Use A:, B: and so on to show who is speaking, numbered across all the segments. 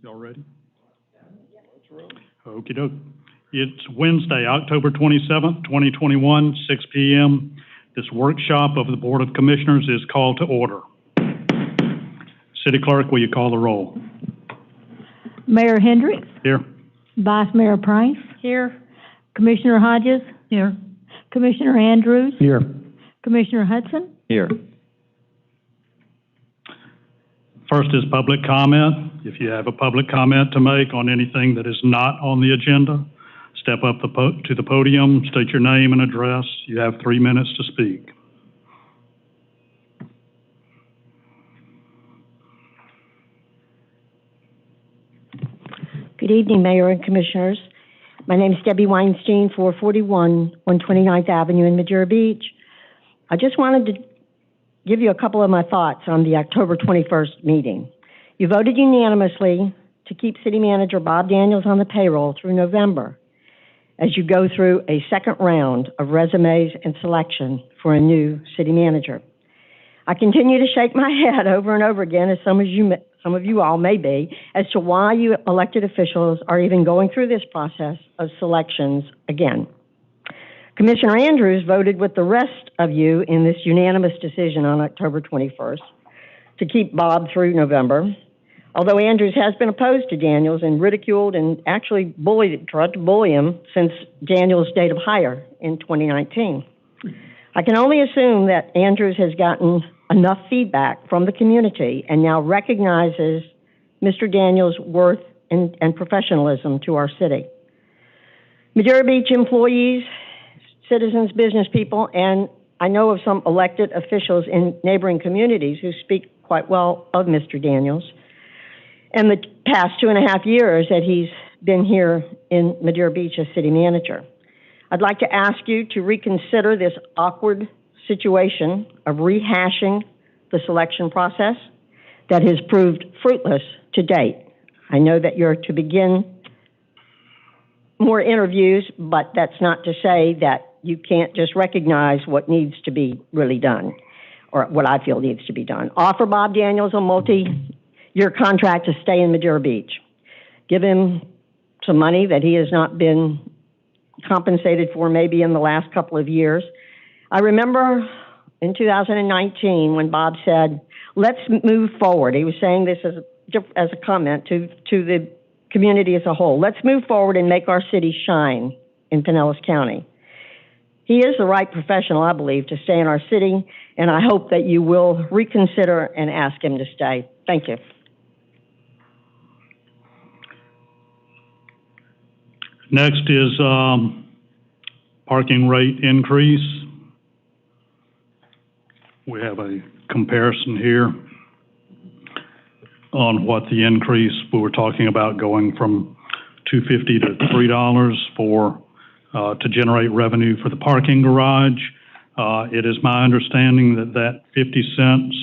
A: Y'all ready? Okey doke. It's Wednesday, October 27th, 2021, 6 p.m. This workshop of the Board of Commissioners is called to order. City Clerk, will you call the roll?
B: Mayor Hendricks.
A: Here.
B: Vice Mayor Price.
C: Here.
B: Commissioner Hodges.
C: Here.
B: Commissioner Andrews.
D: Here.
B: Commissioner Hudson.
D: Here.
A: First is public comment. If you have a public comment to make on anything that is not on the agenda, step up to the podium, state your name and address. You have 3 minutes to speak.
C: Good evening, Mayor and Commissioners. My name is Debbie Weinstein, 441 129th Avenue in Madeira Beach. I just wanted to give you a couple of my thoughts on the October 21st meeting. You voted unanimously to keep City Manager Bob Daniels on the payroll through November as you go through a second round of resumes and selection for a new city manager. I continue to shake my head over and over again, as some of you all may be, as to why you elected officials are even going through this process of selections again. Commissioner Andrews voted with the rest of you in this unanimous decision on October 21st to keep Bob through November. Although Andrews has been opposed to Daniels and ridiculed and actually tried to bully him since Daniels' date of hire in 2019. I can only assume that Andrews has gotten enough feedback from the community and now recognizes Mr. Daniels' worth and professionalism to our city. Madeira Beach employees, citizens, business people, and I know of some elected officials in neighboring communities who speak quite well of Mr. Daniels and the past 2.5 years that he's been here in Madeira Beach as city manager. I'd like to ask you to reconsider this awkward situation of rehashing the selection process that has proved fruitless to date. I know that you're to begin more interviews, but that's not to say that you can't just recognize what needs to be really done, or what I feel needs to be done. Offer Bob Daniels a multi-year contract to stay in Madeira Beach. Give him some money that he has not been compensated for maybe in the last couple of years. I remember in 2019 when Bob said, let's move forward. He was saying this as a comment to the community as a whole. Let's move forward and make our city shine in Pinellas County. He is the right professional, I believe, to stay in our city, and I hope that you will reconsider and ask him to stay. Thank you.
A: Next is parking rate increase. We have a comparison here on what the increase we were talking about, going from $2.50 to $3 to generate revenue for the parking garage. It is my understanding that 50 cents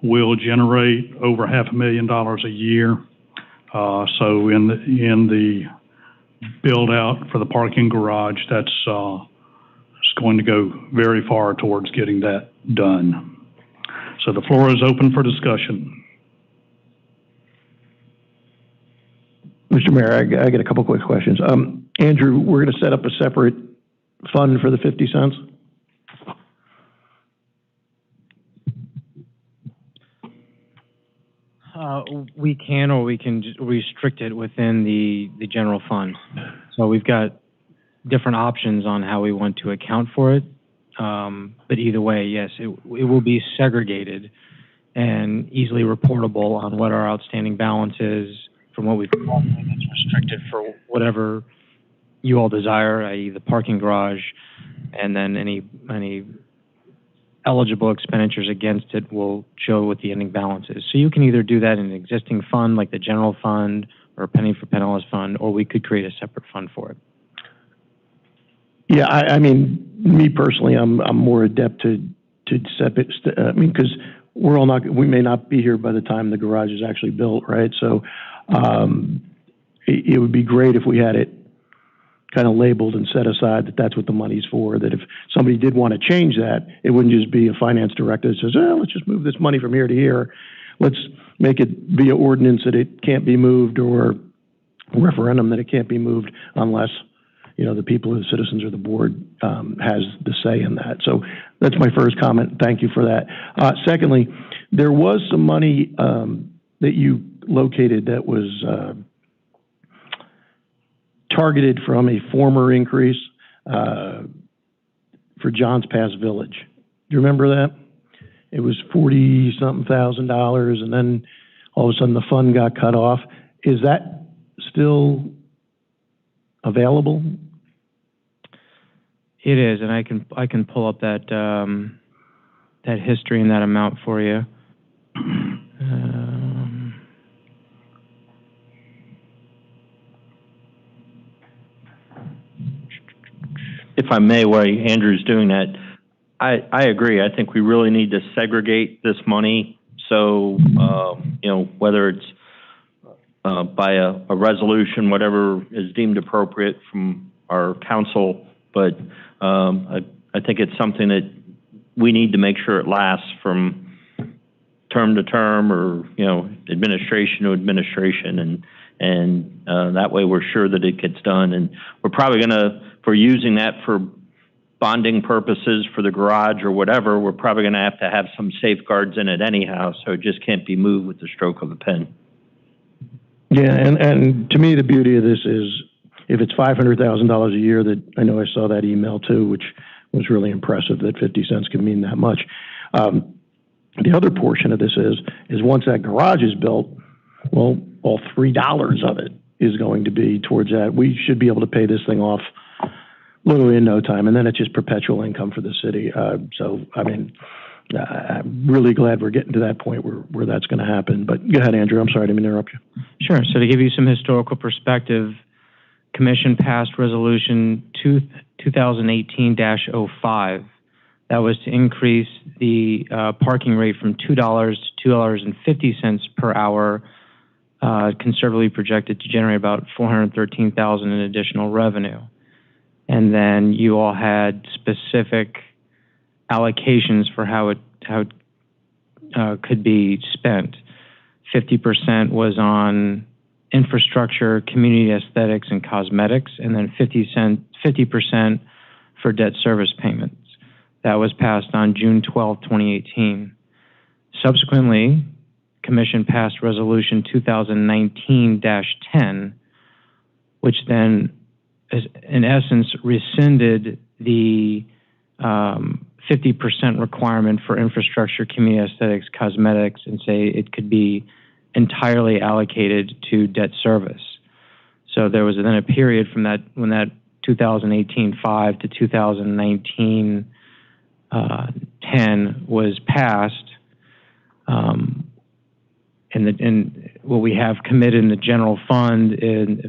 A: will generate over $500,000 a year. So in the build out for the parking garage, that's it's going to go very far towards getting that done. So the floor is open for discussion.
D: Mr. Mayor, I got a couple quick questions. Andrew, we're going to set up a separate fund for the 50 cents?
E: We can, or we can just restrict it within the general fund. So we've got different options on how we want to account for it. But either way, yes, it will be segregated and easily reportable on what our outstanding balance is from what we've got. It's restricted for whatever you all desire, i.e. the parking garage, and then any eligible expenditures against it will show what the ending balance is. So you can either do that in an existing fund like the general fund or a Penny for Pinellas fund, or we could create a separate fund for it.
D: Yeah, I mean, me personally, I'm more adept to set it. I mean, because we may not be here by the time the garage is actually built, right? So it would be great if we had it kind of labeled and set aside that that's what the money's for, that if somebody did want to change that, it wouldn't just be a finance director that says, oh, let's just move this money from here to here. let's make it via ordinance that it can't be moved, or referendum that it can't be moved unless, you know, the people, the citizens, or the board has the say in that. So that's my first comment. Thank you for that. Secondly, there was some money that you located that was targeted from a former increase for Johns Pass Village. Do you remember that? It was $40-something thousand, and then all of a sudden the fund got cut off. Is that still available?
E: It is, and I can pull up that that history and that amount for you.
F: If I may, while Andrew's doing that, I agree. I think we really need to segregate this money. So, you know, whether it's by a resolution, whatever is deemed appropriate from our council, but I think it's something that we need to make sure it lasts from term to term, or, you know, administration to administration, and that way we're sure that it gets done. And we're probably going to, if we're using that for bonding purposes for the garage or whatever, we're probably going to have some safeguards in it anyhow, so it just can't be moved with the stroke of a pen.
D: Yeah, and to me, the beauty of this is, if it's $500,000 a year, that I know I saw that email too, which was really impressive, that 50 cents can mean that much. The other portion of this is once that garage is built, well, all $3 of it is going to be towards that. We should be able to pay this thing off literally in no time, and then it's just perpetual income for the city. So, I mean, I'm really glad we're getting to that point where that's going to happen. But go ahead, Andrew. I'm sorry to interrupt you.
E: Sure. So to give you some historical perspective, Commission passed Resolution 2018-05. That was to increase the parking rate from $2 to $2.50 per hour, conservatively projected to generate about $413,000 in additional revenue. And then you all had specific allocations for how it could be spent. 50% was on infrastructure, community aesthetics, and cosmetics, and then 50% for debt service payments. That was passed on June 12, 2018. Subsequently, Commission passed Resolution 2019-10, which then, in essence, rescinded the 50% requirement for infrastructure, community aesthetics, cosmetics, and say it could be entirely allocated to debt service. So there was then a period from that, when that 2018-5 to 2019-10 was passed, and what we have committed in the general fund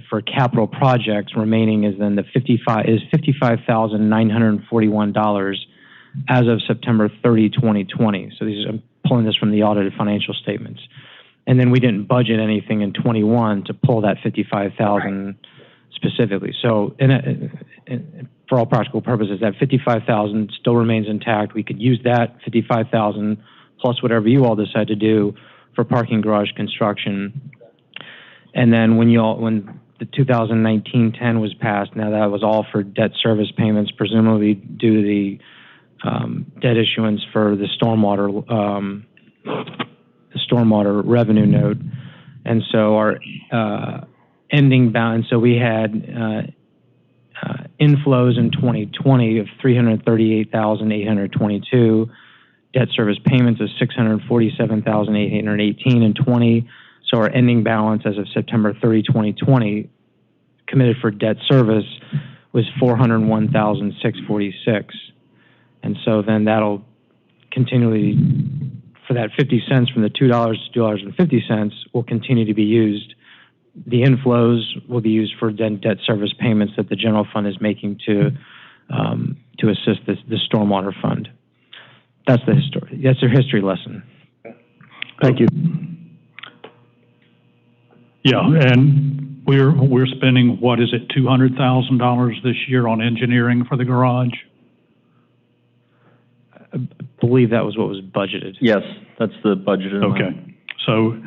E: for capital projects remaining is then $55,941 as of September 30, 2020. So I'm pulling this from the audited financial statements. And then we didn't budget anything in 21 to pull that 55,000 specifically. So for all practical purposes, that 55,000 still remains intact. We could use that 55,000 plus whatever you all decide to do for parking garage construction. And then when the 2019-10 was passed, now that was all for debt service payments, presumably due to the debt issuance for the stormwater revenue note. And so our ending balance, so we had inflows in 2020 of $338,822, debt service payments of $647,818 in 20. So our ending balance as of September 30, 2020, committed for debt service was $401,646. And so then that'll continually, for that 50 cents from the $2 to $2.50 will continue to be used. The inflows will be used for debt service payments that the general fund is making to assist the stormwater fund. That's the history. That's their history lesson.
D: Thank you.
A: Yeah, and we're spending, what is it, $200,000 this year on engineering for the garage?
E: I believe that was what was budgeted.
F: Yes, that's the budgeted amount.
A: Okay, So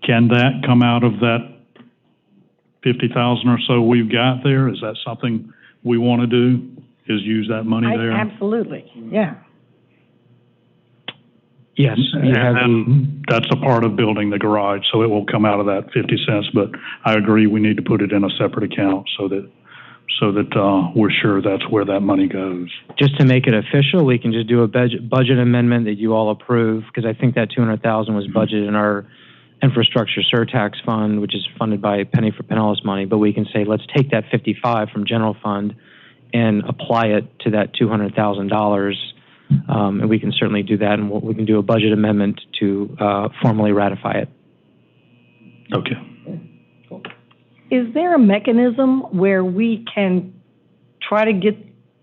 A: can that come out of that 50,000 or so we've got there? Is that something we want to do, is use that money there?
G: Absolutely, yeah.
E: Yes, you have the,
A: And that's a part of building the garage, so it will come out of that 50 cents, but I agree, we need to put it in a separate account so that we're sure that's where that money goes.
E: just to make it official, we can just do a budget amendment that you all approve, because I think that 200,000 was budgeted in our infrastructure surtax fund, which is funded by penny for Pinellas money, but we can say, let's take that 55 from general fund and apply it to that $200,000. And we can certainly do that, and we can do a budget amendment to formally ratify it.
A: Okay.
G: Is there a mechanism where we can try to get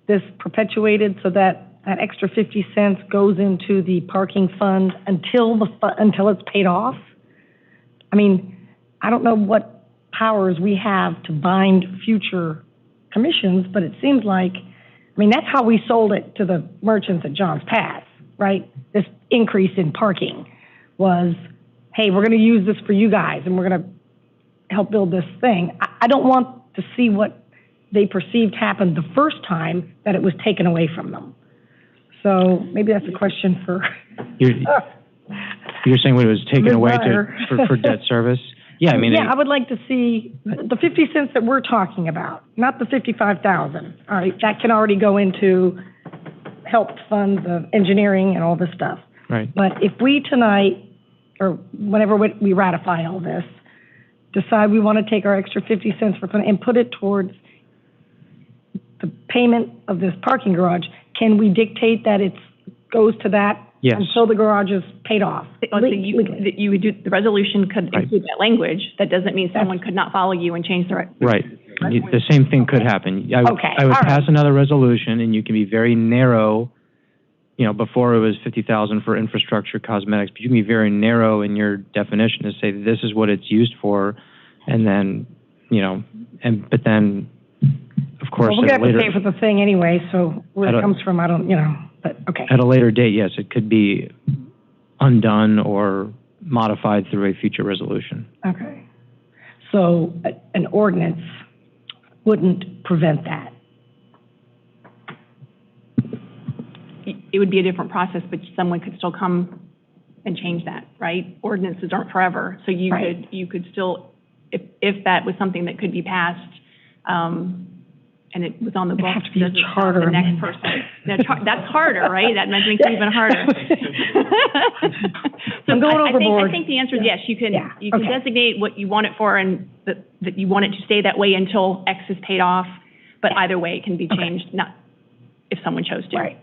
G: this perpetuated so that that extra 50 cents goes into the parking fund until it's paid off? I mean, I don't know what powers we have to bind future commissions, but it seems like, I mean, that's how we sold it to the merchants at John's Pass, right? This increase in parking was, hey, we're going to use this for you guys, and we're going to help build this thing. I don't want to see what they perceived happened the first time, that it was taken away from them. So maybe that's a question for...
E: You're saying when it was taken
G: Ms.
E: away
G: Meyer.
E: for debt service? Yeah, I mean...
G: Yeah, I would like to see the 50 cents that we're talking about, not the 55,000. All right, that can already go into help fund the engineering and all this stuff.
E: Right.
G: But if we tonight, or whenever we ratify all this, decide we want to take our extra 50 cents and put it towards the payment of this parking garage, can we dictate that it goes to that
E: Yes.
G: until the garage is paid off?
H: So you would do, the resolution could
E: Right.
H: include that language. That doesn't mean someone could not follow you and change the
E: Right. The same thing could happen. I would
G: Okay, all right.
E: pass another resolution, and you can be very narrow. You know, before it was 50,000 for infrastructure, cosmetics, but you can be very narrow in your definition to say this is what it's used for, and then, you know, but then, of course,
G: Well, we're
E: at a
G: going to have to
E: later,
G: pay for the thing anyway, so where
E: At
G: it
E: a-
G: comes from, I don't, but, okay.
E: at a later date, yes, it could be undone or modified through a future resolution.
G: Okay. So an ordinance wouldn't prevent that.
H: It would be a different process, but someone could still come and change that, right? Ordinances aren't forever, so
G: Right.
H: you could still, if that was something that could be passed, and it was on the
G: It'd
H: books.
G: have to be a
H: doesn't stop
G: charter
H: the next
G: amendment.
H: person. That's harder, right? That makes it even harder. So
G: I'm going overboard.
H: I think the answer is yes. You can
G: Yeah,
H: you can
G: okay.
H: designate what you want it for, and that you want it to stay that way until X is paid off. But either way, it can be changed. Not if someone chose to.
G: Right.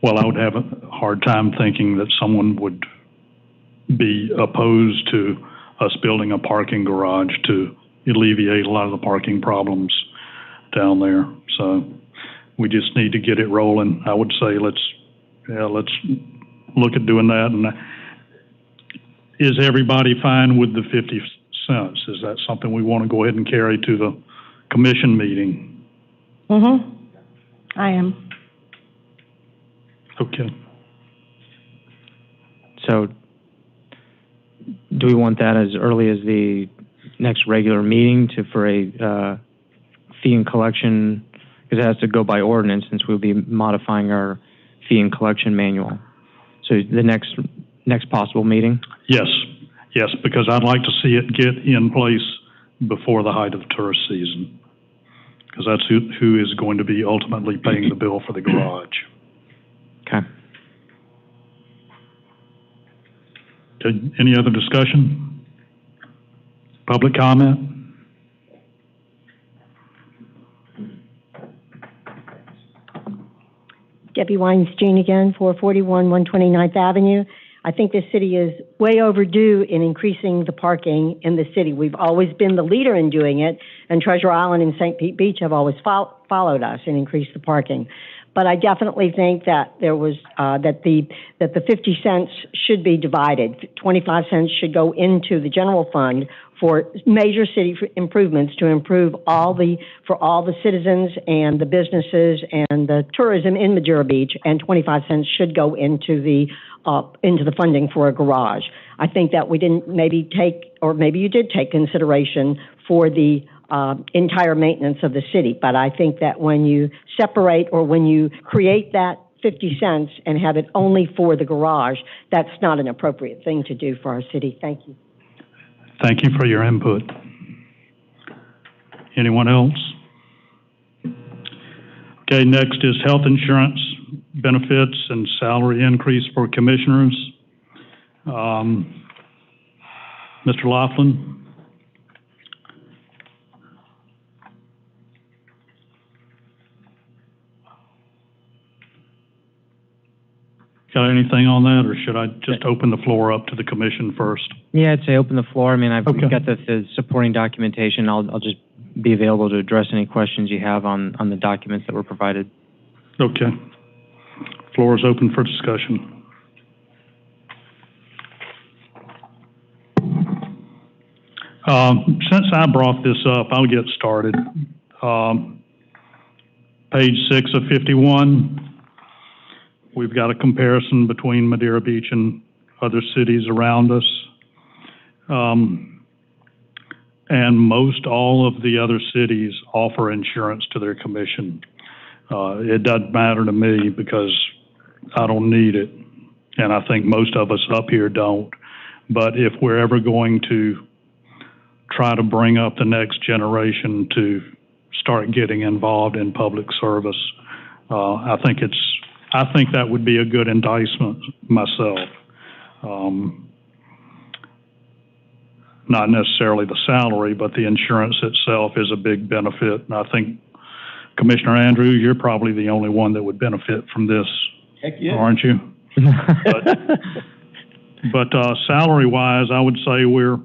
A: Well, I would have a hard time thinking that someone would be opposed to us building a parking garage to alleviate a lot of the parking problems down there. So we just need to get it rolling. I would say let's look at doing that. And is everybody fine with the 50 cents? Is that something we want to go ahead and carry to the commission meeting?
G: Mm-hmm. I am.
A: Okay.
E: So do we want that as early as the next regular meeting for a fee and collection? Because it has to go by ordinance since we'll be modifying our fee and collection manual. So the next possible meeting?
A: Yes, because I'd like to see it get in place before the height of the tourist season, because that's who is going to be ultimately paying the bill for the garage.
E: Okay.
A: Okay, any other discussion? Public comment?
C: Debbie Weinstein again, 441 129th Avenue. I think this city is way overdue in increasing the parking in the city. We've always been the leader in doing it, and Treasure Island and St. Pete Beach have always followed us and increased the parking. But I definitely think that there was that the 50 cents should be divided. 25 cents should go into the general fund for major city improvements to improve for all the citizens and the businesses and the tourism in Madeira Beach, and 25 cents should go into the funding for a garage. I think that we didn't maybe take, or maybe you did take consideration for the entire maintenance of the city. But I think that when you separate or when you create that 50 cents and have it only for the garage, that's not an appropriate thing to do for our city. Thank you.
A: Thank you for your input. Anyone else? Okay, next is health insurance benefits and salary increase for commissioners. Mr. Laughlin? Got anything on that, or should I just open the floor up to the commission first?
E: Yeah, I'd say open the floor. I mean, I've
A: Okay.
E: got the supporting documentation. I'll just be available to address any questions you have on the documents that were provided.
A: Okay. Floor is open for discussion. Since I brought this up, I'll get started. Page 6 of 51, we've got a comparison between Madeira Beach and other cities around us. And most all of the other cities offer insurance to their commission. It doesn't matter to me because I don't need it, and I think most of us up here don't. But if we're ever going to try to bring up the next generation to start getting involved in public service, I think that would be a good enticement myself. Not necessarily the salary, but the insurance itself is a big benefit. And I think, Commissioner Andrews, you're probably the only one that would benefit from this,
D: Heck yeah.
A: aren't you? But salary-wise, I would say we're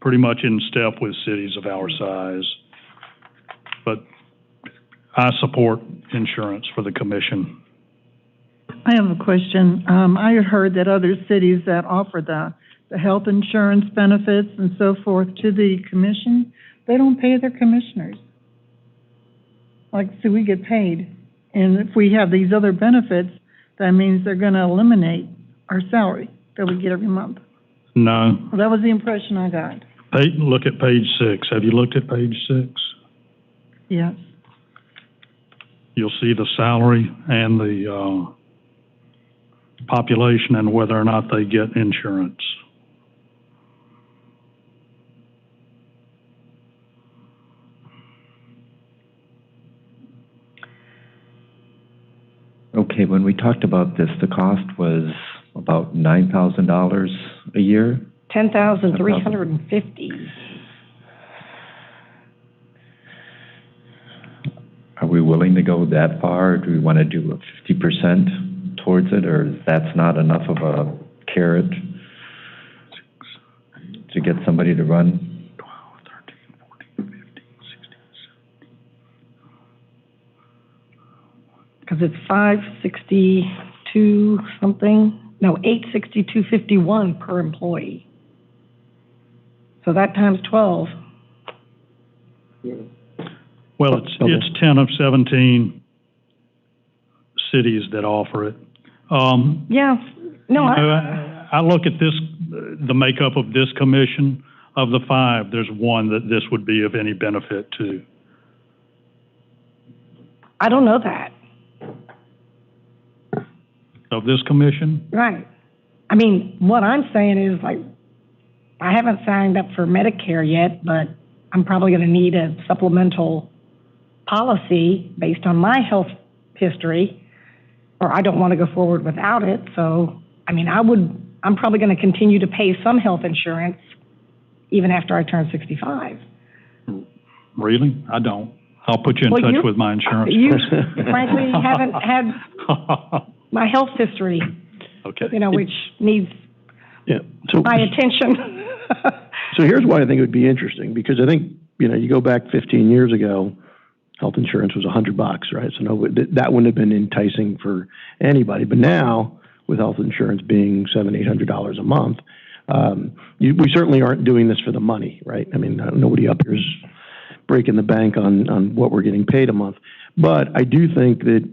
A: pretty much in step with cities of our size. But I support insurance for the commission.
I: I have a question. I heard that other cities that offer the health insurance benefits and so forth to the commission, they don't pay their commissioners. Like, so we get paid. And if we have these other benefits, that means they're going to eliminate our salary that we get every month.
A: No.
I: Well, that was the impression I got.
A: Look at page 6. Have you looked at page 6?
I: Yes.
A: You'll see the salary and the population and whether or not they get insurance.
J: Okay, when we talked about this, the cost was about $9,000 a year.
G: 10,350.
J: Are we willing to go that far, or do we want to do a 50% towards it, or that's not enough of a carrot to get somebody to run?
A: 12, 13, 14, 15, 16, 17.
G: Because it's 562 something, no, 862.51 per employee. So that times 12.
A: Well, it's 10 of 17 cities that offer it.
G: Yeah, no,
A: I look at this, the makeup of this commission. Of the 5, there's one that this would be of any benefit to.
G: I don't know that.
A: Of this commission?
G: Right. I mean, what I'm saying is, like, I haven't signed up for Medicare yet, but I'm probably going to need a supplemental policy based on my health history, or I don't want to go forward without it. So, I mean, I'm probably going to continue to pay some health insurance even after I turn 65.
A: Really? I don't. I'll put you in touch with my insurance
G: You,
A: person.
G: frankly, haven't had my health history,
A: Okay.
G: which needs
D: Yeah. So,
G: my attention.
D: so here's why I think it would be interesting, because I think, you go back 15 years ago, health insurance was $100, right? So that wouldn't have been enticing for anybody. But now, with health insurance being $700, $800 a month, we certainly aren't doing this for the money, right? I mean, nobody up here is breaking the bank on what we're getting paid a month. But I do think that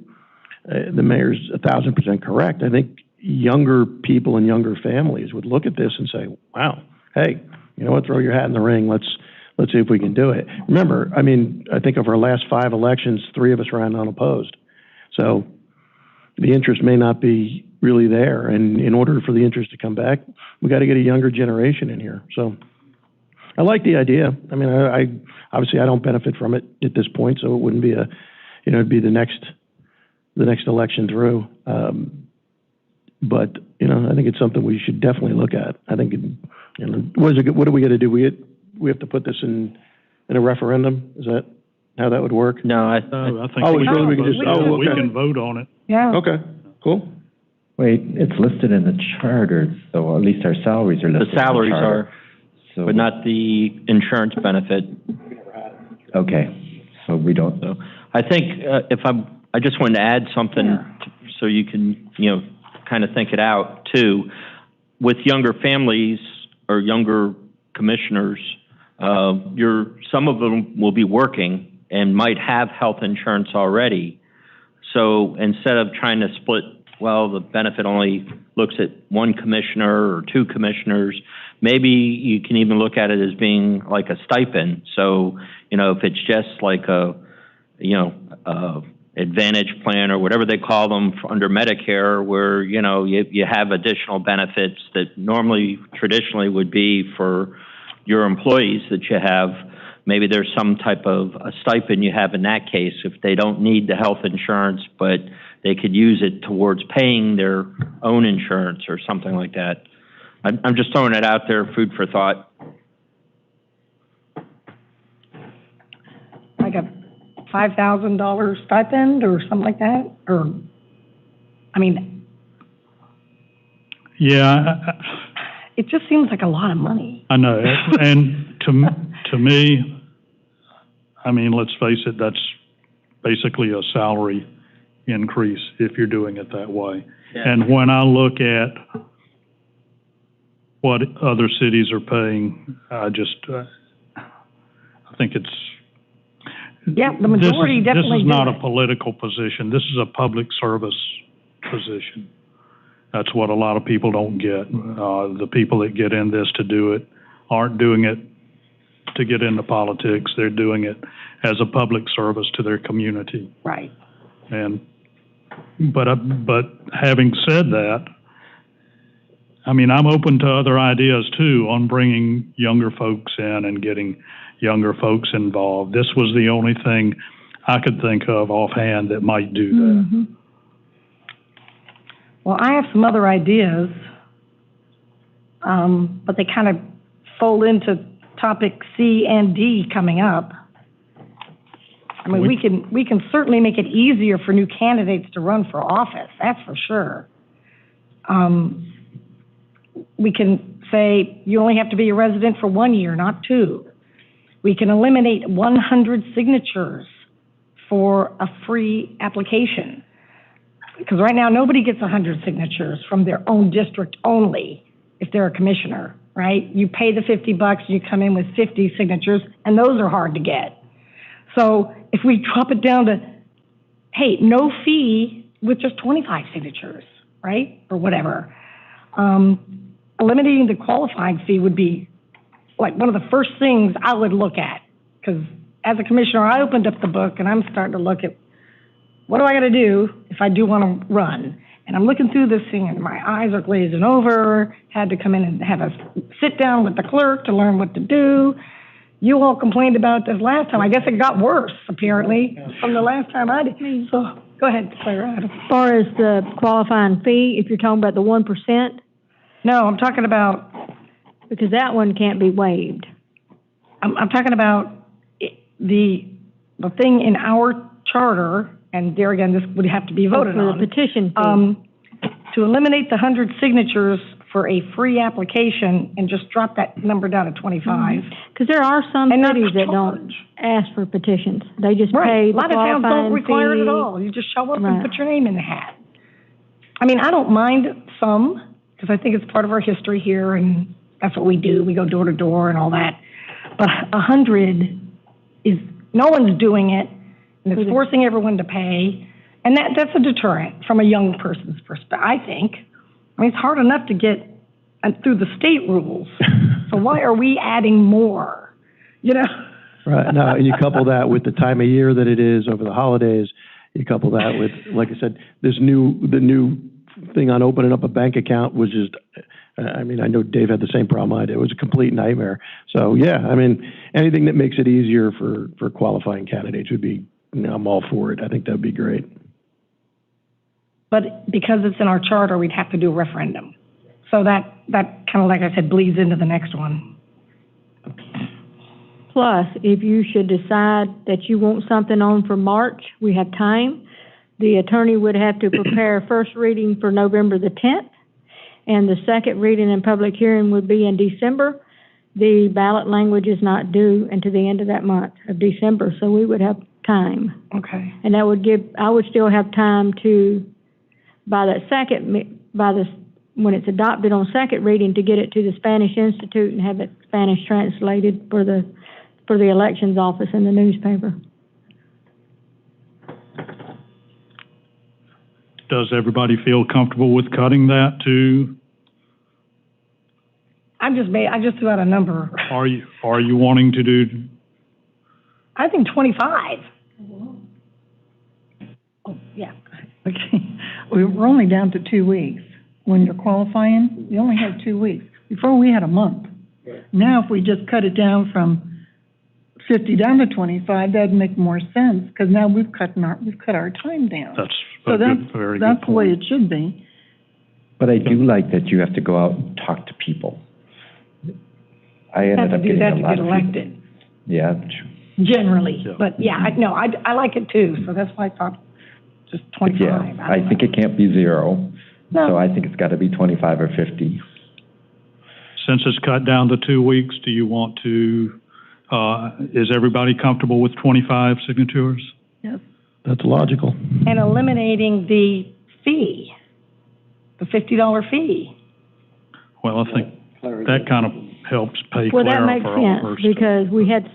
D: the mayor's 1,000% correct. I think younger people and younger families would look at this and say, wow, hey, you know what, throw your hat in the ring, let's see if we can do it. Remember, I mean, I think of our last 5 elections, 3 of us ran unopposed. So the interest may not be really there, and in order for the interest to come back, we got to get a younger generation in here. So I like the idea. I mean, I obviously I don't benefit from it at this point, so it wouldn't be it'd be the next election through. But I think it's something we should definitely look at. I think what are we going to do? We have to put this in a referendum. Is that how that would work?
F: No, I
A: think
D: we can just
A: we can vote on it.
G: Yeah.
D: Okay, cool.
J: Wait, it's listed in the charter, so at least our salaries are listed.
F: The salaries
J: in the charter,
F: are, but not the insurance benefit.
J: Okay, so we don't.
F: So I think I just wanted to add something so you can, kind of think it out too. With younger families or younger commissioners, some of them will be working and might have health insurance already. So instead of trying to split, the benefit only looks at 1 commissioner or 2 commissioners, maybe you can even look at it as being like a stipend. So, if it's just like a Advantage plan or whatever they call them under Medicare, where, you have additional benefits that traditionally would be for your employees that you have. Maybe there's some type of a stipend you have in that case if they don't need the health insurance, but they could use it towards paying their own insurance or something like that. I'm just throwing it out there, food for thought.
G: Like a $5,000 stipend or something like that? Or,
A: Yeah.
G: It just seems like a lot of money.
A: I know. And to me, let's face it, that's basically a salary increase if you're doing it that way. Yeah. And when I look at what other cities are paying, I think it's...
G: Yeah, the majority definitely
A: This is not a political position. This is a public service position. That's what a lot of people don't get. The people that get in this to do it aren't doing it to get into politics. They're doing it as a public service to their community.
G: Right.
A: But having said that, I'm open to other ideas too on bringing younger folks in and getting younger folks involved. This was the only thing I could think of offhand that might do that.
G: Mm-hmm. Well, I have some other ideas, but they kind of fold into topic C and D coming up. We can certainly make it easier for new candidates to run for office, that's for sure. We can say you only have to be a resident for 1 year, not 2. We can eliminate 100 signatures for a free application. Because right now, nobody gets 100 signatures from their own district only if they're a commissioner, right? You pay the $50, you come in with 50 signatures, and those are hard to get. So if we drop it down to, hey, no fee with just 25 signatures, right? Or whatever. Eliminating the qualifying fee would be like one of the first things I would look at. Because as a commissioner, I opened up the book and I'm starting to look at what do I got to do if I do want to run? And I'm looking through this thing and my eyes are glazing over, had to come in and have a sit down with the clerk to learn what to do. You all complained about this last time. I guess it got worse, apparently, from the last time I did. So go ahead, Clara.
B: As far as the qualifying fee, if you're talking about the 1%?
G: No, I'm talking about...
B: Because that one can't be waived.
G: I'm talking about the thing in our charter, and there again, this would have to be voted on.
B: For the petition fee.
G: To eliminate the 100 signatures for a free application and just drop that number down to 25.
B: Because there are some cities that don't ask for petitions. They just pay the qualifying fee. A lot of towns don't require it at all.
G: You just show up and put your name in the hat. I don't mind some, because I think it's part of our history here, and that's what we do. We go door to door and all that. But 100 is, no one's doing it, and it's forcing everyone to pay. And that's a deterrent from a young person's perspective, I think. I mean, it's hard enough to get through the state rules. So why are we adding more? You know?
D: Right, no, and you couple that with the time of year that it is over the holidays, you couple that with, like I said, the new thing on opening up a bank account was just, I mean, I know Dave had the same problem I did. It was a complete nightmare. So, yeah, I mean, anything that makes it easier for qualifying candidates would be, I'm all for it. I think that'd be great.
G: But because it's in our charter, we'd have to do a referendum. So that kind of, like I said, bleeds into the next one.
B: Plus, if you should decide that you want something on for March, we have time. The attorney would have to prepare first reading for November the 10th, and the second reading and public hearing would be in December. The ballot language is not due until the end of that month of December, so we would have time.
G: Okay.
B: And that would I would still have time to, when it's adopted on second reading, to get it to the Spanish Institute and have it Spanish translated for the elections office in the newspaper.
A: Does everybody feel comfortable with cutting that to?
G: I just threw out a number.
A: Are you wanting to do?
G: I think 25.
I: Oh, yeah. Okay. We're only down to 2 weeks. When you're qualifying, you only have 2 weeks. Before we had a month. Now, if we just cut it down from 50 down to 25, that'd make more sense, because now we've cut our time down.
A: That's
I: very good point. That's the way it should be.
J: But I do like that you have to go out and talk to people. I ended up getting a lot of
G: elected.
J: Yeah.
G: Generally, yeah. But yeah, I like it too, so that's why I thought just 25.
J: Yeah, I think it can't be 0.
G: No.
J: So I think it's got to be 25 or 50.
A: Since it's cut down to 2 weeks, do you want to, is everybody comfortable with 25 signatures?
I: Yes.
D: That's logical.
G: And eliminating the fee, the $50 fee.
A: Well, I think that kind of helps pay
B: Well,
A: Clara
B: that makes
A: for all
B: sense,
A: her stuff.
B: because we had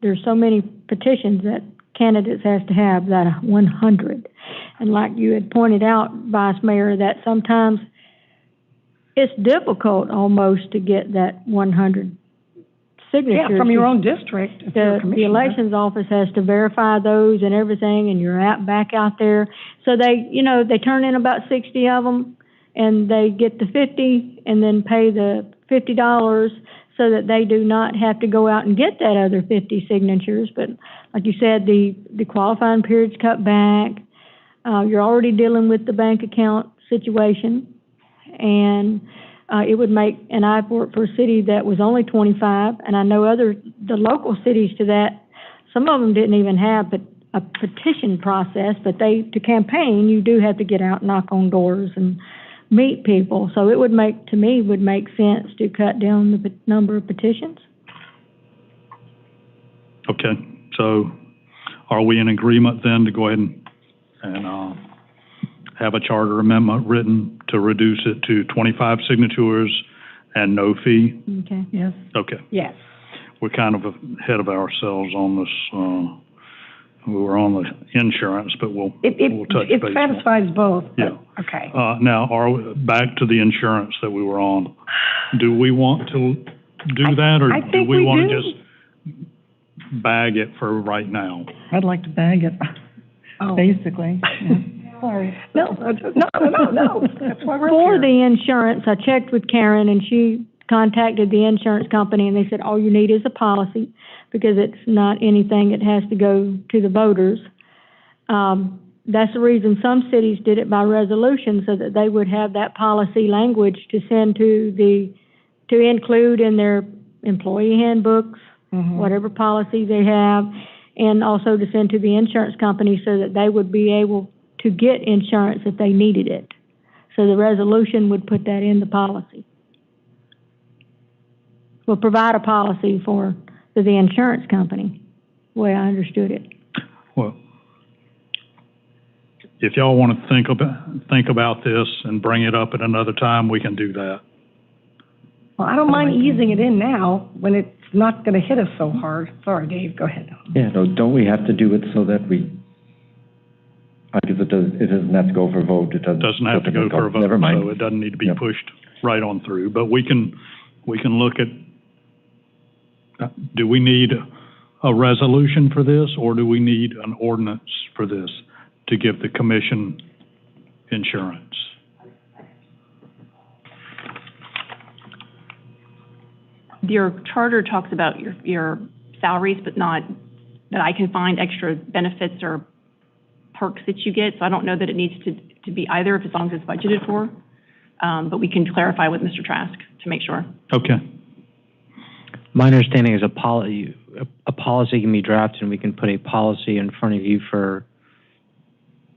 B: there's so many petitions that candidates has to have, that 100. And like you had pointed out, Vice Mayor, that sometimes it's difficult almost to get that 100 signatures.
G: Yeah, from your own district.
B: The elections office has to verify those and everything, and you're back out there. So they turn in about 60 of them, and they get the 50 and then pay the $50 so that they do not have to go out and get that other 50 signatures. But like you said, the qualifying period's cut back. You're already dealing with the bank account situation, and it would make, and I've worked for a city that was only 25, and I know the local cities to that, some of them didn't even have a petition process, but to campaign, you do have to get out and knock on doors and meet people. So it would make sense to cut down the number of petitions.
A: Okay, so are we in agreement then to go ahead and have a charter amendment written to reduce it to 25 signatures and no fee?
B: Okay.
I: Yes.
A: Okay.
G: Yes.
A: We're kind of ahead of ourselves on this. We were on the insurance, but we'll touch base.
G: It satisfies both.
A: Yeah.
G: Okay.
A: Now, back to the insurance that we were on. Do we want to do that, or do we want to just bag it for right now?
I: I'd like to bag it, basically. Yeah. Sorry.
G: No. That's why we're
B: For
G: here.
B: the insurance, I checked with Karen, and she contacted the insurance company, and they said all you need is a policy, because it's not anything that has to go to the voters. That's the reason some cities did it by resolution, so that they would have that policy language to send to include in their employee handbooks, whatever policy they have, and also to send to the insurance company so that they would be able to get insurance if they needed it. So the resolution would put that in the policy. Will provide a policy for the insurance company, the way I understood it.
A: Well, if y'all want to think about this and bring it up at another time, we can do that.
G: Well, I don't mind easing it in now when it's not going to hit us so hard. Sorry, Dave, go ahead.
J: Yeah, no, don't we have to do it so that we Because it doesn't have to go for a vote, it doesn't.
A: Doesn't have to go for a vote,
J: Never mind.
A: so it doesn't need to be
J: Yep.
A: pushed right on through. But we can look at, do we need a resolution for this, or do we need an ordinance for this to give the commission insurance?
H: Your charter talks about your salaries, but not that I can find extra benefits or perks that you get. So I don't know that it needs to be either, as long as it's budgeted for. But we can clarify with Mr. Trask to make sure.
A: Okay.
E: My understanding is a policy can be drafted, and we can put a policy in front of you for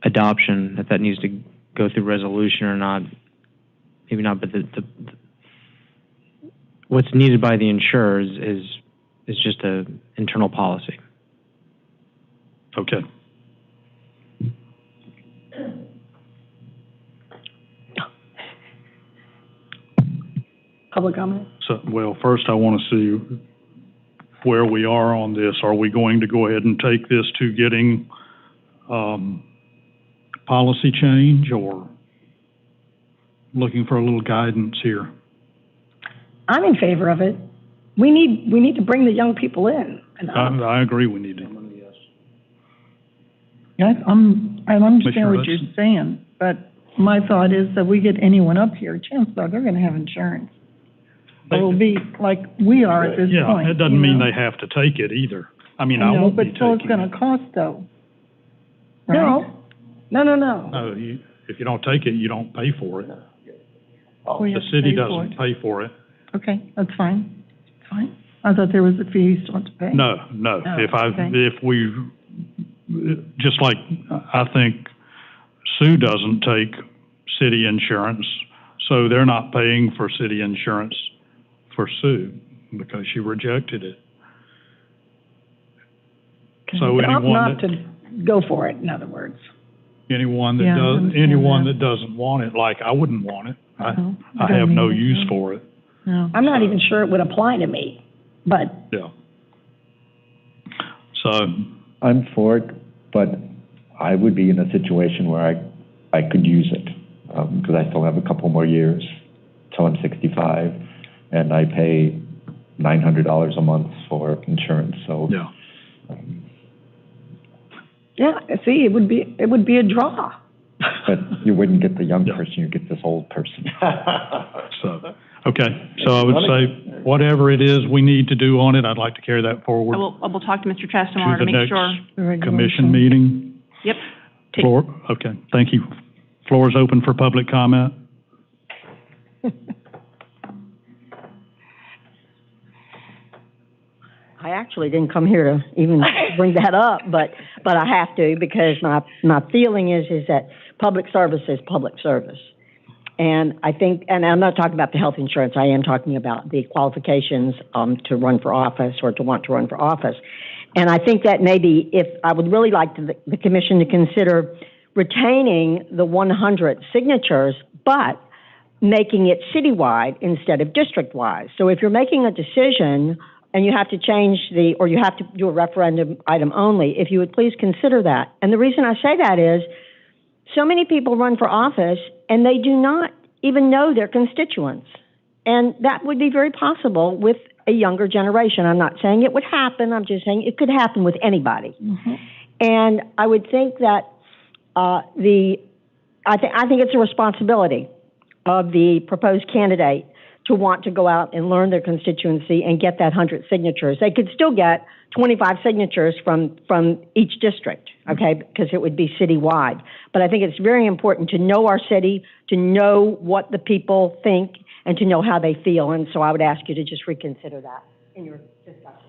E: adoption, if that needs to go through resolution or not. Maybe not, but what's needed by the insurers is just a internal policy.
A: Okay.
G: Public comment?
A: So, well, first I want to see where we are on this. Are we going to go ahead and take this to getting policy change, or looking for a little guidance here?
G: I'm in favor of it. We need to bring the young people in. And
A: I agree we need to.
I: I understand what you're
A: Hudson?
I: saying, but my thought is that we get anyone up here, chances are they're gonna have insurance. It'll be like we are at this point.
A: Yeah, it doesn't
I: you
A: mean
I: know?
A: they have to take it either. I mean, I
I: know,
A: won't
I: but
A: be
I: so it's
A: taking
I: gonna
A: it.
I: cost though. Right?
G: No.
A: No, if you don't take it, you don't pay for it.
I: We
A: The
I: have to
A: city
I: pay for
A: doesn't
I: it.
A: pay for it.
I: Okay, that's fine. Fine. I thought there was a fee you still have to pay.
A: No.
I: Oh, okay.
A: If we, just like, I think Sue doesn't take city insurance, so they're not paying for city insurance for Sue because she rejected it. So
G: But
A: anyone
G: not
A: that,
G: to go for it, in other words.
A: anyone that
I: Yeah, I
A: does,
I: understand
A: anyone
I: that.
A: that doesn't want it, like I wouldn't want it.
I: No,
A: I
I: don't
A: have no
I: either,
A: use
I: no.
A: for it.
I: No.
G: I'm not even sure it would apply to me, but
A: Yeah. So,
J: I'm for it, but I would be in a situation where I could use it, because I still have a couple more years till I'm 65, and I pay $900 a month for insurance, so.
A: yeah.
G: yeah, see, it would be a draw.
J: But you wouldn't get the young
A: Yeah.
J: person, you get this old person.
A: So, okay, so I would say, whatever it is we need to do on it, I'd like to carry that forward
H: I will talk to Mr. Trask
A: to
H: tomorrow
A: the
H: to make sure.
A: next commission meeting.
H: Yep.
A: Floor, okay, thank you. Floor is open for public comment.
C: I actually didn't come here to even bring that up, but I have to, because my feeling is that public service is public service. And I think, and I'm not talking about the health insurance, I am talking about the qualifications to run for office or to want to run for office. And I think that maybe I would really like the commission to consider retaining the 100 signatures, but making it citywide instead of district-wide. So if you're making a decision and you have to change or you have to do a referendum item only, if you would please consider that. And the reason I say that is, so many people run for office and they do not even know their constituents. And that would be very possible with a younger generation. I'm not saying it would happen, I'm just saying it could happen with anybody. Mm-hmm. And I would think that I think it's a responsibility of the proposed candidate to want to go out and learn their constituency and get that 100 signatures. They could still get 25 signatures from each district, okay, because it would be citywide. But I think it's very important to know our city, to know what the people think, and to know how they feel. And so I would ask you to just reconsider that in your discussion.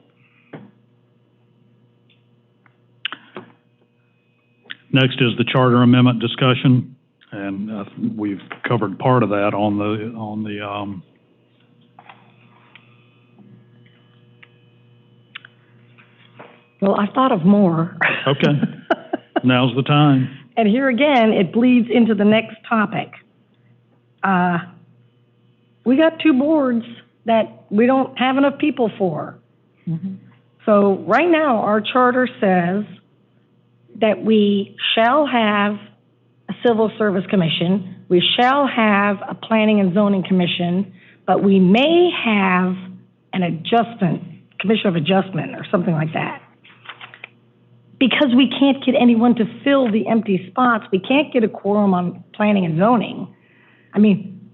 A: Next is the charter amendment discussion, and we've covered part of that on the
G: Well, I thought of more.
A: Okay, now's the time.
G: And here again, it bleeds into the next topic. We got 2 boards that we don't have enough people for. Mm-hmm. So right now, our charter says that we shall have a civil service commission, we shall have a planning and zoning commission, but we may have an adjustment, commission of adjustment or something like that. Because we can't get anyone to fill the empty spots, we can't get a quorum on planning and zoning. I mean,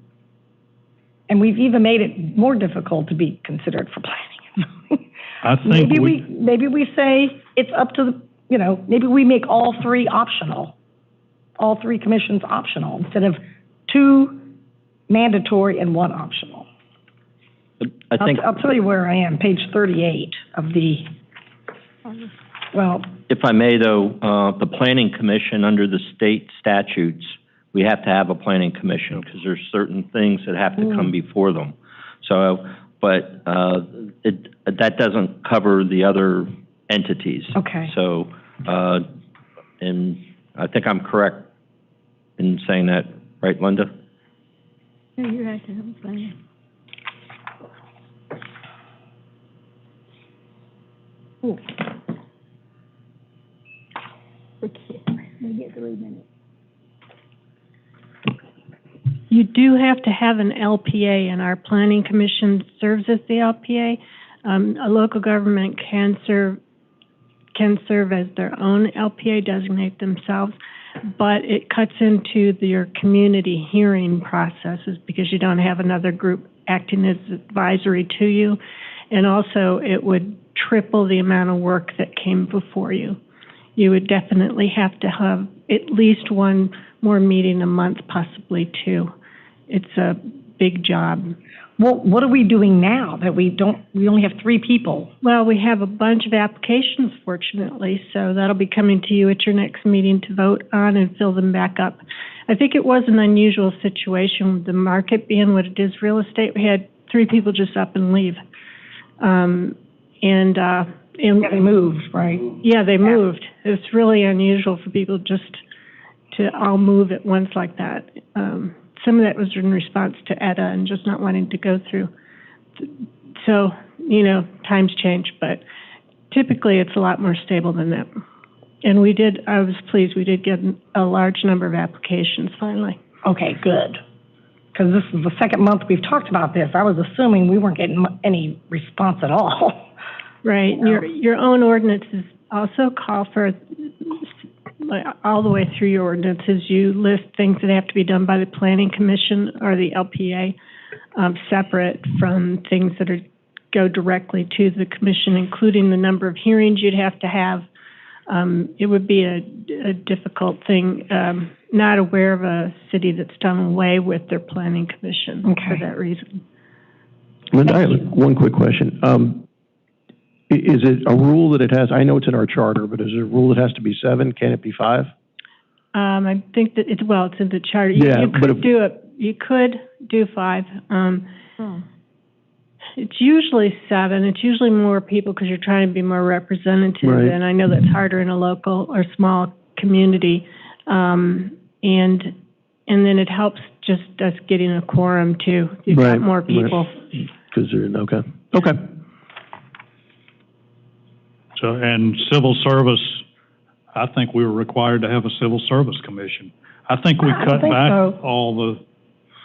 G: and we've even made it more difficult to be considered for planning and zoning.
A: I think
G: maybe we say it's up to the, you know, maybe we make all three optional, all three commissions optional instead of 2 mandatory and 1 optional.
F: I think
G: I'll tell you where I am, page 38 of the, well,
F: if I may, though, the planning commission under the state statutes, we have to have a planning commission because there's certain things that have to come before them. So, but that doesn't cover the other entities.
G: Okay.
F: So, and I think I'm correct in saying that, right, Linda?
B: No, you have to have a plan. Ooh. Maybe 3 minutes. You do have to have an LPA, and our planning commission serves as the LPA. A local government can serve as their own LPA, designate themselves, but it cuts into your community hearing processes because you don't have another group acting as advisory to you, and also it would triple the amount of work that came before you. You would definitely have to have at least 1 more meeting a month, possibly 2. It's a big job.
G: well, what are we doing now that we only have 3 people?
B: Well, we have a bunch of applications, fortunately, so that'll be coming to you at your next meeting to vote on and fill them back up. I think it was an unusual situation with the market being what it is, real estate. We had 3 people just up and leave.
G: Yeah, they moved, right?
B: Yeah, they moved. It's really unusual for people just to all move at once like that. Some of that was in response to ETA and just not wanting to go through. So, you know, times change, but typically it's a lot more stable than that. And I was pleased, we did get a large number of applications finally.
G: Okay, good. Because this is the second month we've talked about this. I was assuming we weren't getting any response at all.
B: Right. Your own ordinances also call for, all the way through your ordinances, you list things that have to be done by the Planning Commission or the LPA, separate from things that go directly to the commission, including the number of hearings you'd have to have. It would be a difficult thing. Not aware of a city that's done away with their Planning Commission for that reason.
D: Linda, I have one quick question. Is it a rule that it has, I know it's in our charter, but is it a rule it has to be 7? Can it be 5?
B: I think that it's in the charter.
D: Yeah,
B: You could do 5. It's usually 7. It's usually more people because you're trying to be more representative.
D: Right.
B: And I know that's harder in a local or small community. And then it helps just us getting a quorum too. You've got more people.
D: Because they're, okay.
A: So, and civil service, I think we were required to have a civil service commission. I think we cut back all the...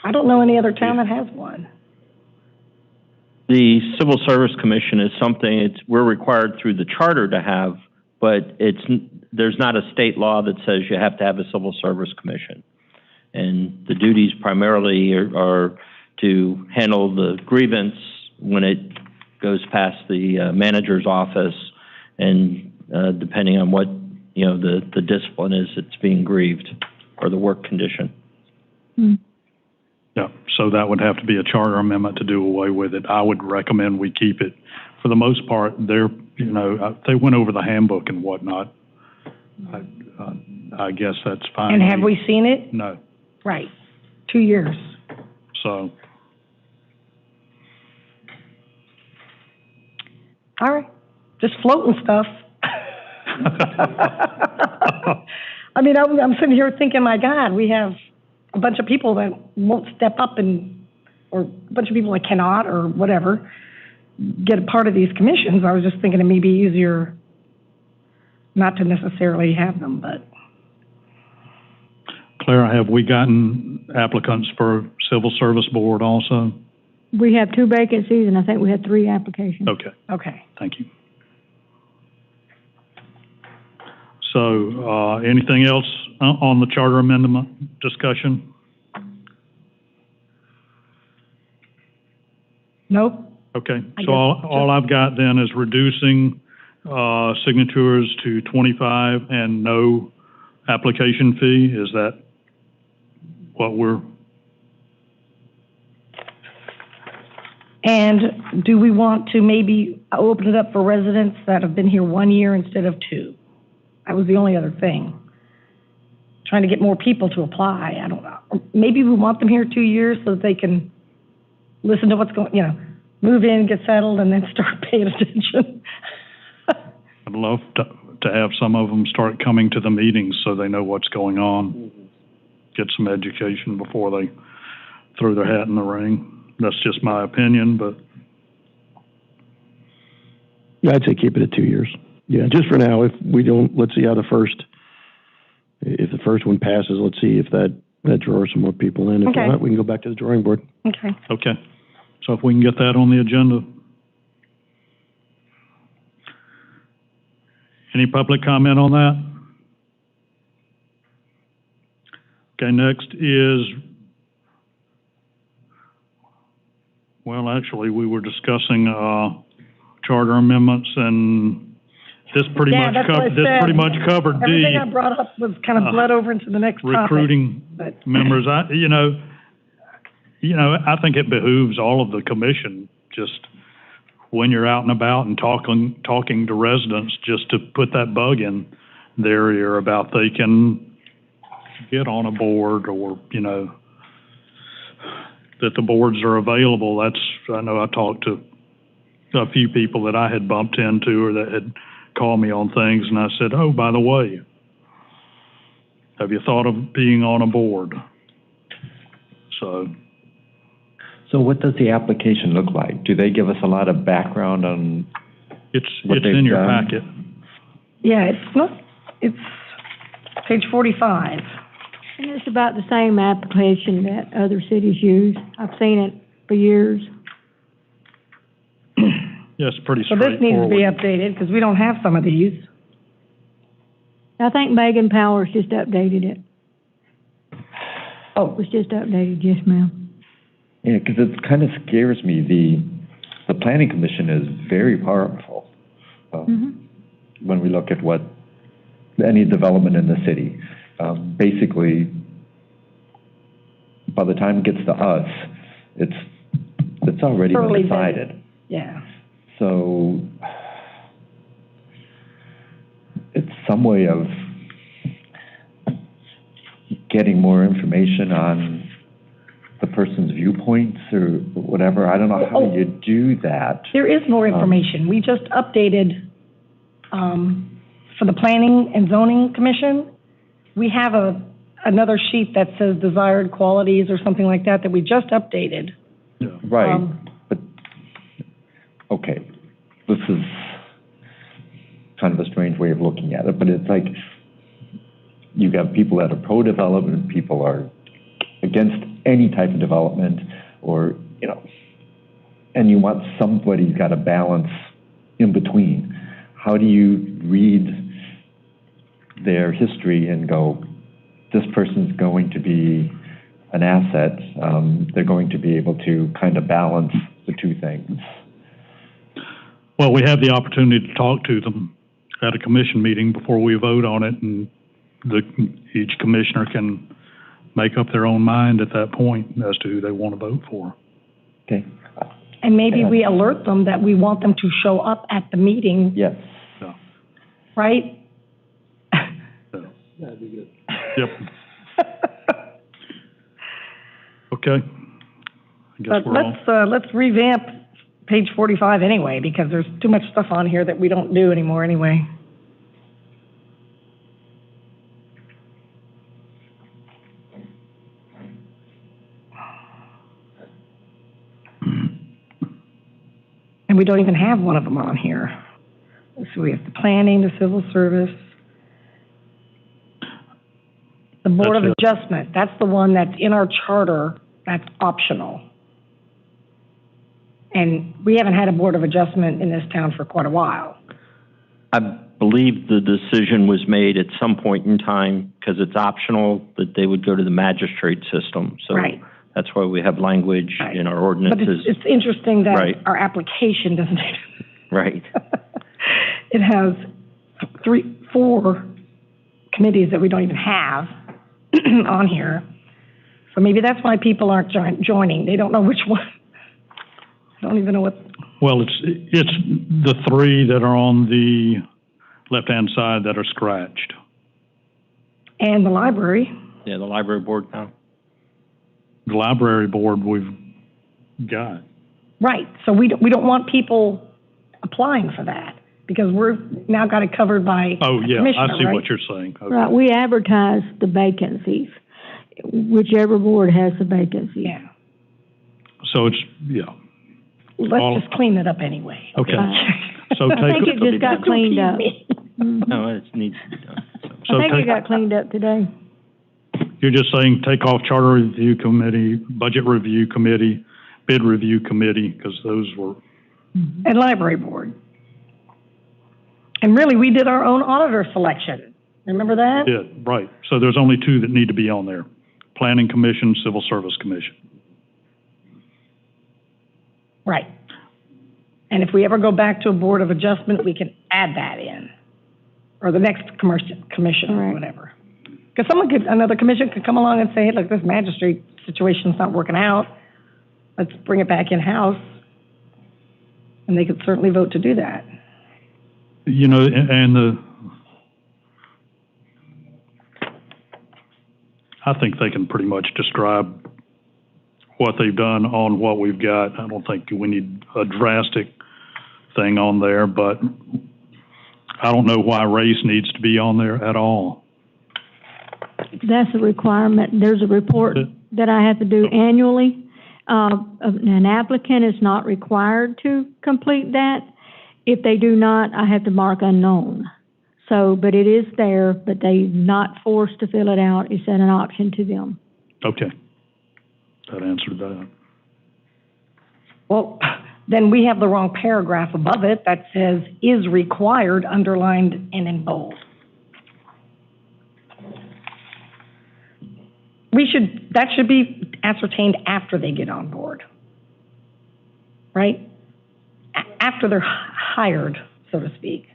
G: I don't know any other town that has one.
F: The Civil Service Commission is something we're required through the charter to have, but there's not a state law that says you have to have a Civil Service Commission. And the duties primarily are to handle the grievance when it goes past the manager's office, and depending on what the discipline is that's being grieved or the work condition.
A: Yeah, so that would have to be a charter amendment to do away with it. I would recommend we keep it. For the most part, they went over the handbook and whatnot. I guess that's fine.
G: And have we seen it?
A: No.
G: Right. 2 years.
A: So.
G: All right. Just floating stuff. I mean, I'm sitting here thinking, my God, we have a bunch of people that won't step up or a bunch of people that cannot or whatever get a part of these commissions. I was just thinking it may be easier not to necessarily have them, but
A: Clara, have we gotten applicants for Civil Service Board also?
B: We have 2 vacancies, and I think we had 3 applications.
A: Okay,
G: okay.
A: thank you. So, anything else on the charter amendment discussion?
G: Nope.
A: Okay,
G: I
A: so
G: guess
A: all I've got then is reducing signatures to 25 and no application fee. Is that what we're?
G: And do we want to maybe open it up for residents that have been here 1 year instead of 2? That was the only other thing. Trying to get more people to apply. I don't know. Maybe we want them here 2 years so that they can listen to what's going, move in, get settled, and then start paying attention.
A: I'd love to have some of them start coming to the meetings so they know what's going on. Get some education before they throw their hat in the ring. That's just my opinion, but.
D: Yeah, I'd say keep it at 2 years. Yeah, just for now. If we don't, let's see how if the first one passes, let's see if that draws some more people in. If
G: Okay.
D: not, we can go back to the drawing board.
G: Okay.
A: Okay, so if we can get that on the agenda. Any public comment on that? Okay, next is, well, actually, we were discussing charter amendments, and this pretty
G: Yeah,
A: much
G: that's what I
A: covered. This
G: said.
A: pretty much covered D.
G: Everything I brought up was kind of bled over into the next topic.
A: Recruiting
G: but-
A: members. I think it behooves all of the commission, just when you're out and about and talking to residents, just to put that bug in their ear about they can get on a board, or that the boards are available. I know I talked to a few people that I had bumped into or that had called me on things, and I said, oh, by the way, have you thought of being on a board? So
J: what does the application look like? Do they give us a lot of background on
A: it's
J: what they've
A: in your
J: done?
A: packet.
G: Yeah, it's page 45.
B: And it's about the same application that other cities use. I've seen it for years.
A: Yeah, it's pretty
G: So this needs to be
A: straightforward.
G: updated because we don't have some of these.
B: I think Megan Powers just updated it.
J: Oh,
B: It was just updated, yes, ma'am.
J: yeah, because it kind of scares me. The planning commission is very powerful when we look at what any development in the city. Basically, by the time it gets to us, it's already
G: Totally
J: been decided.
G: Yeah.
J: So it's some way of getting more information on the person's viewpoints or whatever. I don't know how you do that.
G: There is more information. We just updated, for the Planning and Zoning Commission, we have another sheet that says desired qualities or something like that we just updated.
J: Right, but, okay, this is kind of a strange way of looking at it, but it's like you have people that are pro-development, people are against any type of development, or, and you want somebody's got a balance in between. How do you read their history and go, this person's going to be an asset, they're going to be able to kind of balance the two things?
A: Well, we have the opportunity to talk to them at a commission meeting before we vote on it, and each commissioner can make up their own mind at that point as to who they want to vote for.
J: Okay.
G: And maybe we alert them that we want them to show up at the meeting,
J: Yes.
A: So,
G: right?
A: that'd be good. Yep. Okay. I guess
G: But
A: we're all.
G: let's revamp page 45 anyway, because there's too much stuff on here that we don't do anymore anyway. And we don't even have one of them on here. So we have the planning, the civil service, The Board of
A: That's it.
G: Adjustment, that's the one that's in our charter, that's optional. And we haven't had a Board of Adjustment in this town for quite a while.
F: I believe the decision was made at some point in time, because it's optional, that they would go to the magistrate system. So
G: Right.
F: that's why we have language
G: Right.
F: in our
G: But
F: ordinances.
G: it's interesting that
F: Right.
G: our application doesn't.
F: Right.
G: It has 4 committees that we don't even have on here. So maybe that's why people aren't joining. They don't know which one. I don't even know what.
A: Well, it's the 3 that are on the left-hand side that are scratched.
G: And the library.
F: Yeah, the library board now.
A: The library board we've got.
G: Right. So we don't want people applying for that because we're now got it covered by
A: Oh,
G: a
A: yeah,
G: commissioner,
A: I see
G: right?
A: what you're saying. Okay.
B: Right, we advertise the vacancies, whichever board has the vacancy.
G: Yeah.
A: So it's, yeah.
G: Let's just clean it up anyway.
A: Okay. So
B: I think
A: take,
B: it just got cleaned up.
F: No, it needs to be done. So-
B: I think it
A: take,
B: got cleaned up today.
A: you're just saying take off charter review committee, budget review committee, bid review committee, because those were,
G: And library board. And really, we did our own auditor selection. Remember that?
A: yeah, right. So there's only 2 that need to be on there. Planning Commission, Civil Service Commission.
G: Right. And if we ever go back to a Board of Adjustment, we can add that in. Or the next commission or
B: Right.
G: whatever. Because another commission could come along and say, hey, look, this magistrate situation's not working out. Let's bring it back in-house. And they could certainly vote to do that.
A: You know, and I think they can pretty much describe what they've done on what we've got. I don't think we need a drastic thing on there, but I don't know why race needs to be on there at all.
B: That's a requirement. There's a report that I have to do annually. An applicant is not required to complete that. If they do not, I have to mark unknown. So, but it is there, but they're not forced to fill it out. It's an option to them.
A: Okay. That answered that.
G: Well, then we have the wrong paragraph above it that says is required, underlined and in bold. That should be ascertained after they get on board, right? After they're hired, so to speak.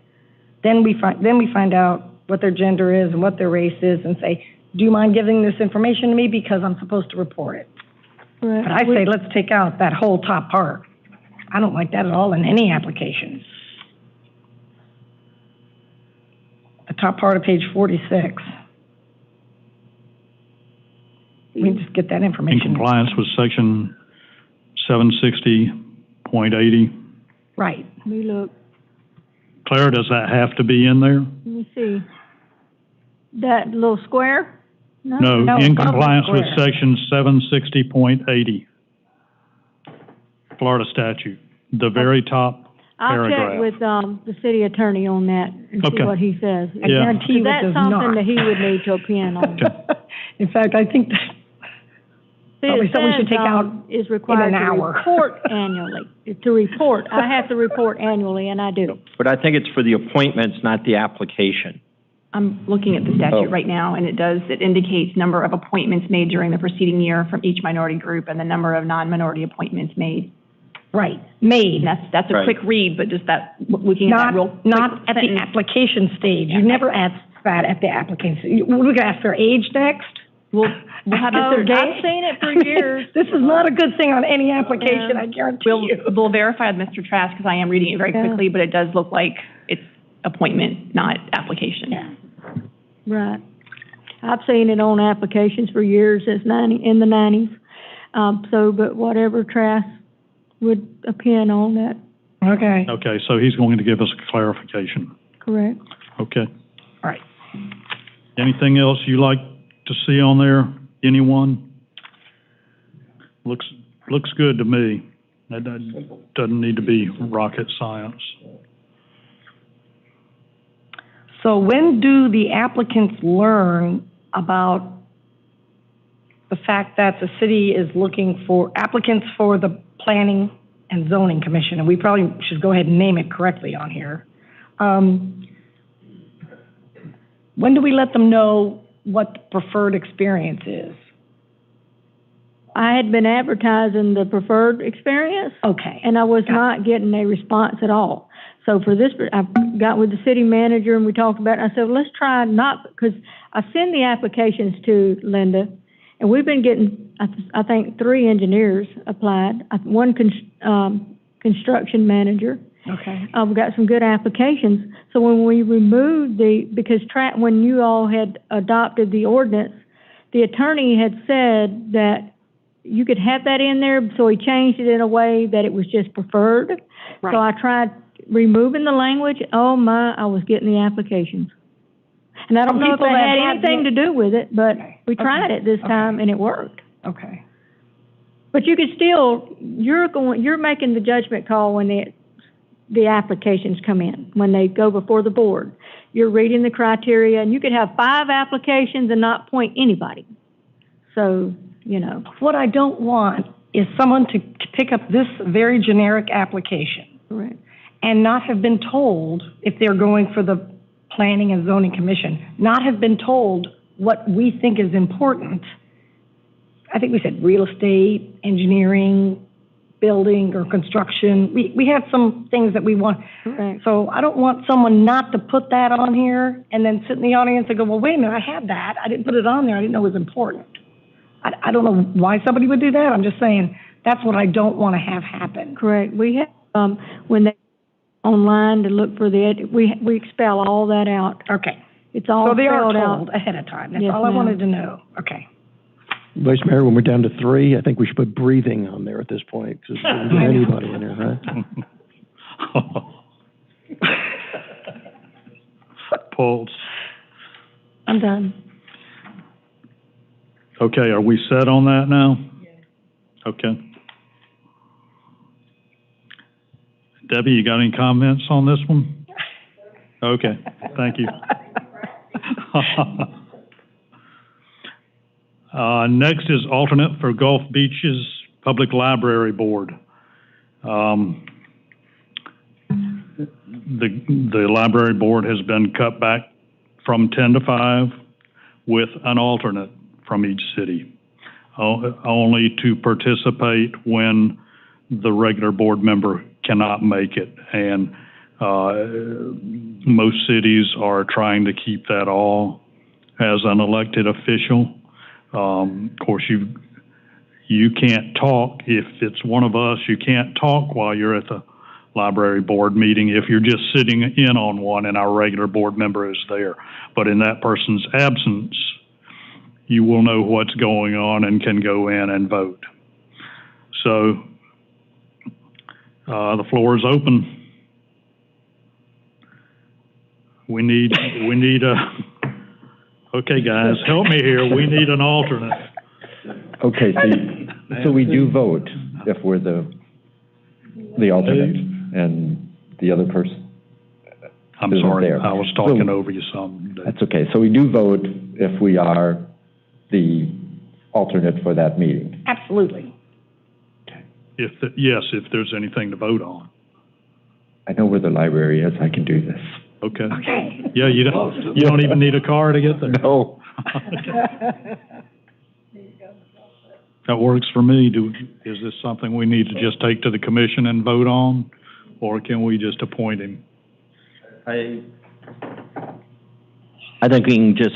G: Then we find out what their gender is and what their race is and say, do you mind giving this information to me because I'm supposed to report it?
B: Right.
G: But I say, let's take out that whole top part. I don't like that at all in any application. The top part of page 46. We just get that
A: In
G: information.
A: compliance with section 760.80.
G: Right.
B: Let me look.
A: Claire, does that have to be in there?
B: Let me see. That little square?
A: No,
G: No,
A: in
G: above the
A: compliance with
G: square.
A: section 760.80, Florida statute, the very top
B: I'll
A: paragraph.
B: check with, the city attorney on that and see
A: Okay.
B: what he says.
G: I
A: Yeah.
G: guarantee you it
B: That's
G: does
B: something
G: not.
B: that he would need to opine on.
G: In fact, I think that
B: See,
G: Probably
B: it
G: something we should
B: says,
G: take out
B: is required
G: an
B: to
G: hour.
B: report annually. To report, I have to report annually, and I do.
F: But I think it's for the appointments, not the application.
H: I'm looking at the statute right now, and it indicates number of appointments made during the preceding year from each minority group and the number of non-minority appointments made.
G: right, made,
H: And that's a
F: Right.
H: quick read, but just that, looking at that real quick
G: not at the
H: sentence.
G: application stage. You never ask that at the application. We're gonna ask their age next?
H: We'll have
B: Oh,
H: this,
B: I've seen it for years.
G: This is not a good thing on any application,
B: Yeah.
G: I guarantee
H: we'll
G: you.
H: verify with Mr. Trask, because I am reading it very
B: Yeah.
H: quickly, but it does look like it's appointment, not application.
G: Yeah.
B: Right. I've seen it on applications for years, since in the 90s. But whatever Trask would opine on that,
G: Okay,
A: Okay, so he's going to give us a clarification.
B: correct?
A: Okay.
G: all right.
A: Anything else you like to see on there? Anyone? Looks good to me. That doesn't need to be rocket science.
G: So when do the applicants learn about the fact that the city is looking for applicants for the Planning and Zoning Commission, and we probably should go ahead and name it correctly on here. When do we let them know what the preferred experience is?
B: I had been advertising the preferred experience.
G: Okay.
B: And I was not getting a response at all. So for this, I got with the city manager and we talked about it. I said, let's try not, because I send the applications to Linda, and we've been getting, I think, 3 engineers applied, one construction manager.
G: Okay.
B: We've got some good applications. So when we removed because when you all had adopted the ordinance, the attorney had said that you could have that in there, so he changed it in a way that it was just preferred.
G: Right.
B: So I tried removing the language. Oh my, I was getting the applications. And I don't know if that had anything to do with it, but we tried it this time and it worked.
G: Okay.
B: But you could still, you're making the judgment call when the applications come in, when they go before the board. You're reading the criteria, and you could have 5 applications and not point anybody. So, you know.
G: What I don't want is someone to pick up this very generic application.
B: Correct.
G: And not have been told, if they're going for the Planning and Zoning Commission, not have been told what we think is important. I think we said real estate, engineering, building or construction. We have some things that we want.
B: Correct.
G: So I don't want someone not to put that on here and then sit in the audience and go, well, wait a minute, I had that. I didn't put it on there. I didn't know it was important. I don't know why somebody would do that. I'm just saying that's what I don't want to have happen.
B: Correct. We have, when they online to look for we expel all that out.
G: Okay.
B: It's all
G: so they are
B: spelled
G: told
B: out
G: ahead of time. That's
B: yes,
G: all I wanted to know. Okay.
D: Vice Mayor, when we're down to 3, I think we should put breathing on there at this point, because we can get anybody in there, right?
A: Pulse.
G: I'm done.
A: Okay, are we set on that now? Okay. Debbie, you got any comments on this one? Okay, thank you. Next is alternate for Gulf Beaches Public Library Board. The library board has been cut back from 10 to 5 with an alternate from each city, only to participate when the regular board member cannot make it. And most cities are trying to keep that all as an elected official. Of course, you can't talk. If it's one of us, you can't talk while you're at the library board meeting if you're just sitting in on one and our regular board member is there. But in that person's absence, you will know what's going on and can go in and vote. So the floor is open. We need okay, guys, help me here. We need an alternate.
J: Okay, so we do vote if we're the alternate and the other person.
A: I'm sorry, I was talking over you some.
J: That's okay. So we do vote if we are the alternate for that meeting.
G: Absolutely.
A: Yes, if there's anything to vote on.
J: I know where the library is. I can do this.
A: Okay.
G: Okay.
A: Yeah, you don't even need a car to get there.
J: No.
A: That works for me. Is this something we need to just take to the commission and vote on, or can we just appoint him?
F: I think we can just,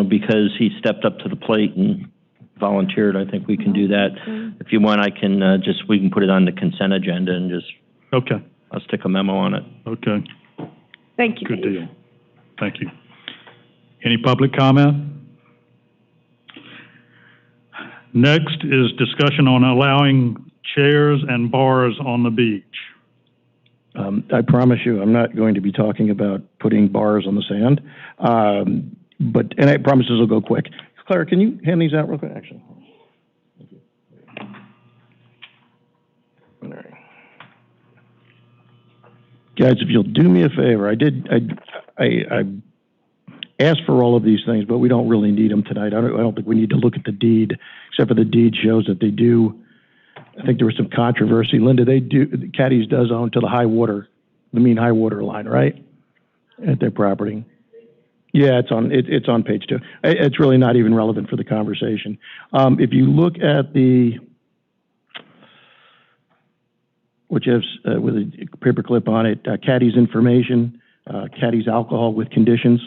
F: because he stepped up to the plate and volunteered, I think we can do that. If you want, I can we can put it on the consent agenda and just.
A: Okay.
F: I'll stick a memo on it.
A: Okay.
G: Thank you,
A: Good
G: Dave.
A: deal. Thank you. Any public comment? Next is discussion on allowing chairs and bars on the beach.
D: I promise you, I'm not going to be talking about putting bars on the sand, and I promise this will go quick. Clara, can you hand these out real quick? Actually. Thank you. All right. Guys, if you'll do me a favor, I ask for all of these things, but we don't really need them tonight. I don't think we need to look at the deed, except for the deed shows that they do. I think there was some controversy. Linda, Caddy's does own to the mean high water line, right? At their property. Yeah, it's on page 2. It's really not even relevant for the conversation. If you look at which has with a paperclip on it, Caddy's information, Caddy's alcohol with conditions.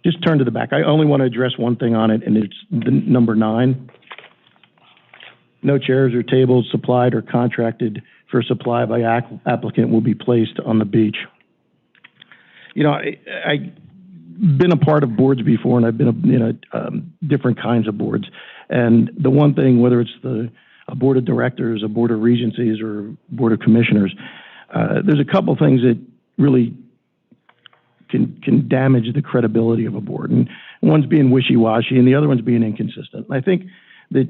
D: Just turn to the back. I only want to address one thing on it, and it's the number 9. No chairs or tables supplied or contracted for supply by applicant will be placed on the beach. You know, I've been a part of boards before, and I've been different kinds of boards. And the one thing, whether it's a board of directors, a board of regencies, or a board of commissioners, there's a couple things that really can damage the credibility of a board. And one's being wishy-washy, and the other one's being inconsistent. And I think that,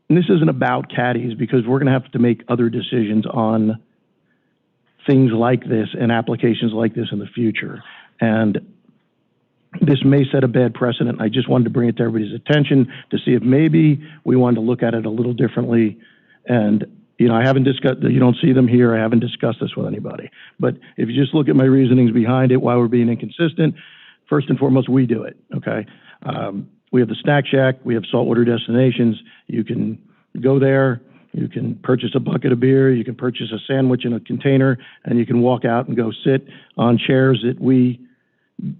D: and this isn't about Caddies, because we're going to have to make other decisions on things like this and applications like this in the future. And this may set a bad precedent. I just wanted to bring it to everybody's attention to see if maybe we wanted to look at it a little differently. And, you know, I haven't discussed, you don't see them here, I haven't discussed this with anybody. But if you just look at my reasonings behind it, why we're being inconsistent, first and foremost, we do it, okay? We have the Snack Shack, we have saltwater destinations. You can go there, you can purchase a bucket of beer, you can purchase a sandwich in a container, and you can walk out and go sit on chairs that we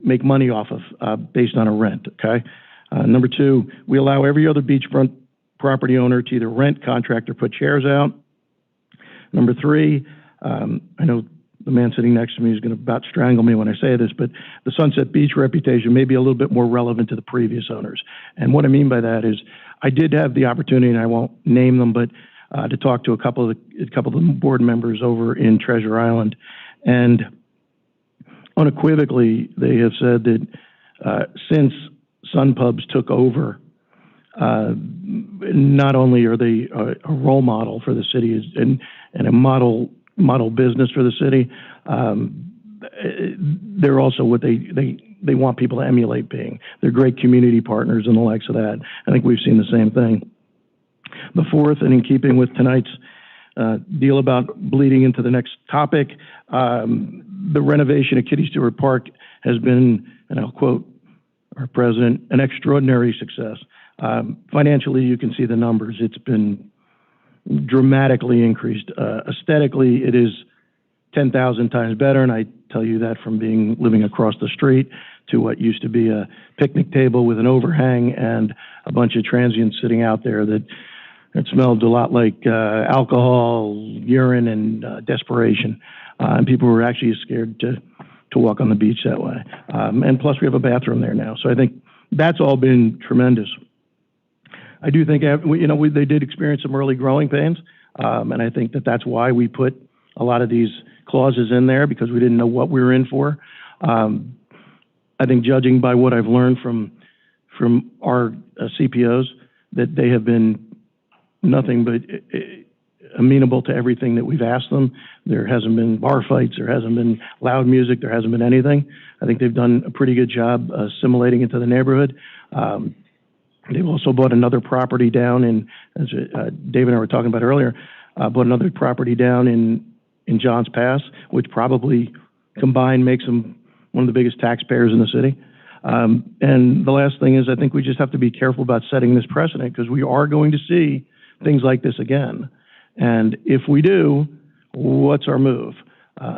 D: make money off of based on a rent, okay? Number 2, we allow every other beachfront property owner to either rent, contract, or put chairs out. Number 3, I know the man sitting next to me is going to about strangle me when I say this, but the Sunset Beach reputation may be a little bit more relevant to the previous owners. And what I mean by that is I did have the opportunity, and I won't name them, but to talk to a couple of the board members over in Treasure Island. And unequivocally, they have said that since Sun Pubs took over, not only are they a role model for the city and a model business for the city, they're also what they want people to emulate being. They're great community partners and the likes of that. I think we've seen the same thing. The 4th, and in keeping with tonight's deal about bleeding into the next topic, the renovation at Kitty Stewart Park has been, and I'll quote our president, an extraordinary success. Financially, you can see the numbers. It's been dramatically increased. Aesthetically, it is 10,000 times better, and I tell you that from living across the street to what used to be a picnic table with an overhang and a bunch of transients sitting out there that it smelled a lot like alcohol, urine, and desperation. And people were actually scared to walk on the beach that way. And plus, we have a bathroom there now. So I think that's all been tremendous. I do think, they did experience some early growing pains, and I think that's why we put a lot of these clauses in there, because we didn't know what we were in for. I think, judging by what I've learned from our CPOs, that they have been nothing but amenable to everything that we've asked them. There hasn't been bar fights, there hasn't been loud music, there hasn't been anything. I think they've done a pretty good job assimilating into the neighborhood. They've also bought another property down in, as Dave and I were talking about earlier, bought another property down in Johns Pass, which probably combined makes them one of the biggest taxpayers in the city. And the last thing is, I think we just have to be careful about setting this precedent, because we are going to see things like this again. And if we do, what's our move?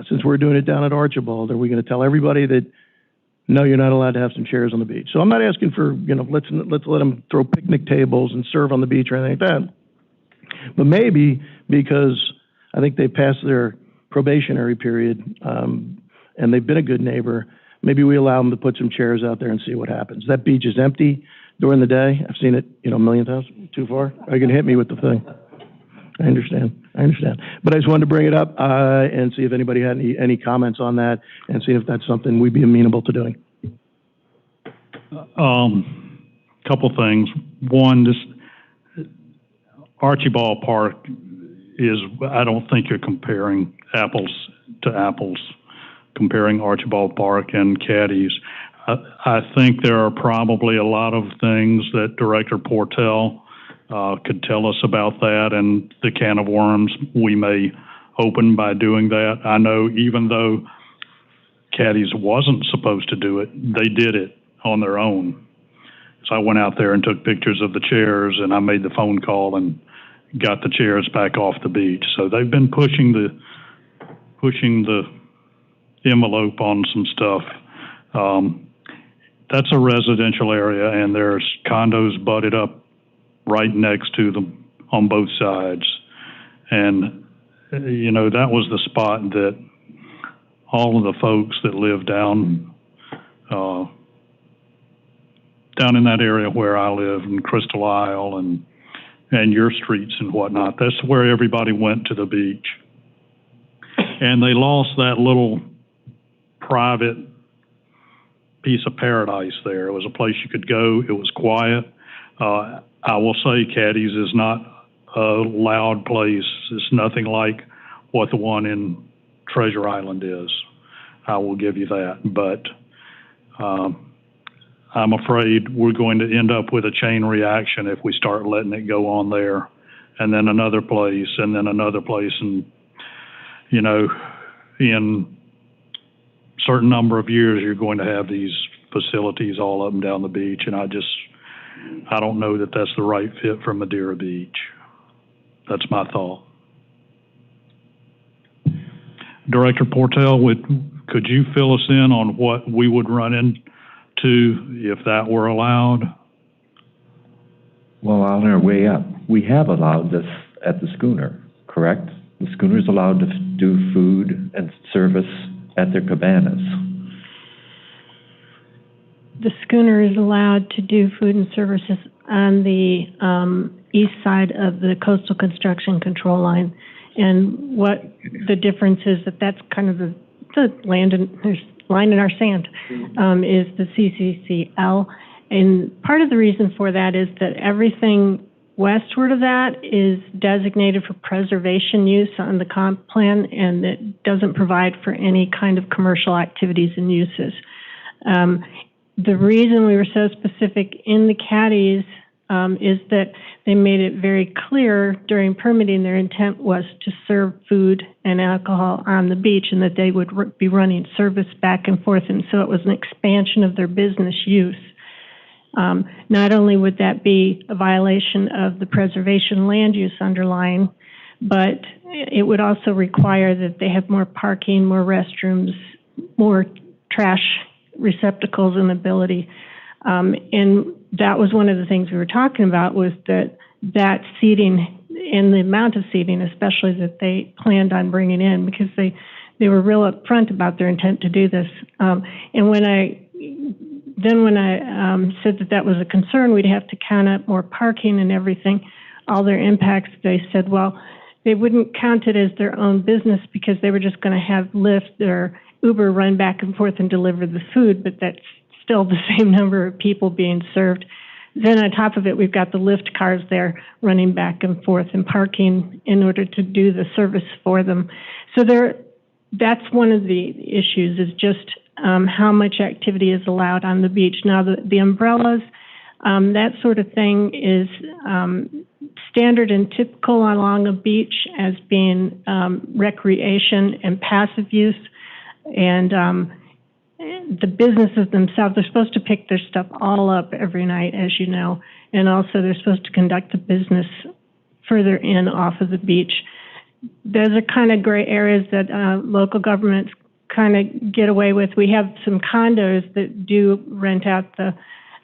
D: Since we're doing it down at Archibald, are we going to tell everybody that, no, you're not allowed to have some chairs on the beach? So I'm not asking for, let's let them throw picnic tables and serve on the beach or anything like that. But maybe, because I think they passed their probationary period, and they've been a good neighbor, maybe we allow them to put some chairs out there and see what happens. That beach is empty during the day. I've seen it, a million times. Too far? Are you going to hit me with the thing? I understand. But I just wanted to bring it up and see if anybody had any comments on that, and see if that's something we'd be amenable to doing.
A: Couple things. One, this Archibald Park is, I don't think you're comparing apples to apples. comparing Archibald Park and Caddies. I think there are probably a lot of things that Director Portell could tell us about that and the can of worms we may open by doing that. I know even though Caddies wasn't supposed to do it, they did it on their own. So I went out there and took pictures of the chairs, and I made the phone call and got the chairs back off the beach. So they've been pushing the envelope on some stuff. That's a residential area, and there's condos butted up right next to them on both sides. And, you know, that was the spot that all of the folks that live down in that area where I live, in Crystal Isle and your streets and whatnot, that's where everybody went to the beach. And they lost that little private piece of paradise there. It was a place you could go. It was quiet. I will say Caddies is not a loud place. It's nothing like what the one in Treasure Island is. I will give you that. But I'm afraid we're going to end up with a chain reaction if we start letting it go on there, and then another place, and then another place. And, you know, in a certain number of years, you're going to have these facilities all up and down the beach, and I don't know that that's the right fit for Madeira Beach. That's my thought. Director Portell, could you fill us in on what we would run into if that were allowed?
J: Well, on our way up, we have allowed this at the schooner, correct? The schooner is allowed to do food and service at their cabanas.
B: The schooner is allowed to do food and services on the east side of the coastal construction control line. And what the difference is that's kind of the land, and there's line in our sand, is the CCCL. And part of the reason for that is that everything westward of that is designated for preservation use on the comp plan, and it doesn't provide for any kind of commercial activities and uses. The reason we were so specific in the Caddies is that they made it very clear during permitting their intent was to serve food and alcohol on the beach, and that they would be running service back and forth, and so it was an expansion of their business use. Not only would that be a violation of the preservation land use underlying, but it would also require that they have more parking, more restrooms, more trash receptacles and ability. And that was one of the things we were talking about, was that seating and the amount of seating, especially that they planned on bringing in, because they were real upfront about their intent to do this. And when I said that was a concern, we'd have to count up more parking and everything, all their impacts, they said, well, they wouldn't count it as their own business because they were just going to have Lyft or Uber run back and forth and deliver the food, but that's still the same number of people being served. Then on top of it, we've got the Lyft cars there running back and forth and parking in order to do the service for them. So that's one of the issues, is just how much activity is allowed on the beach. Now, the umbrellas, that sort of thing is standard and typical along a beach as being recreation and passive use. And the businesses themselves, they're supposed to pick their stuff all up every night, as you know, and also they're supposed to conduct the business further in off of the beach. Those are kind of gray areas that local governments kind of get away with. We have some condos that do rent out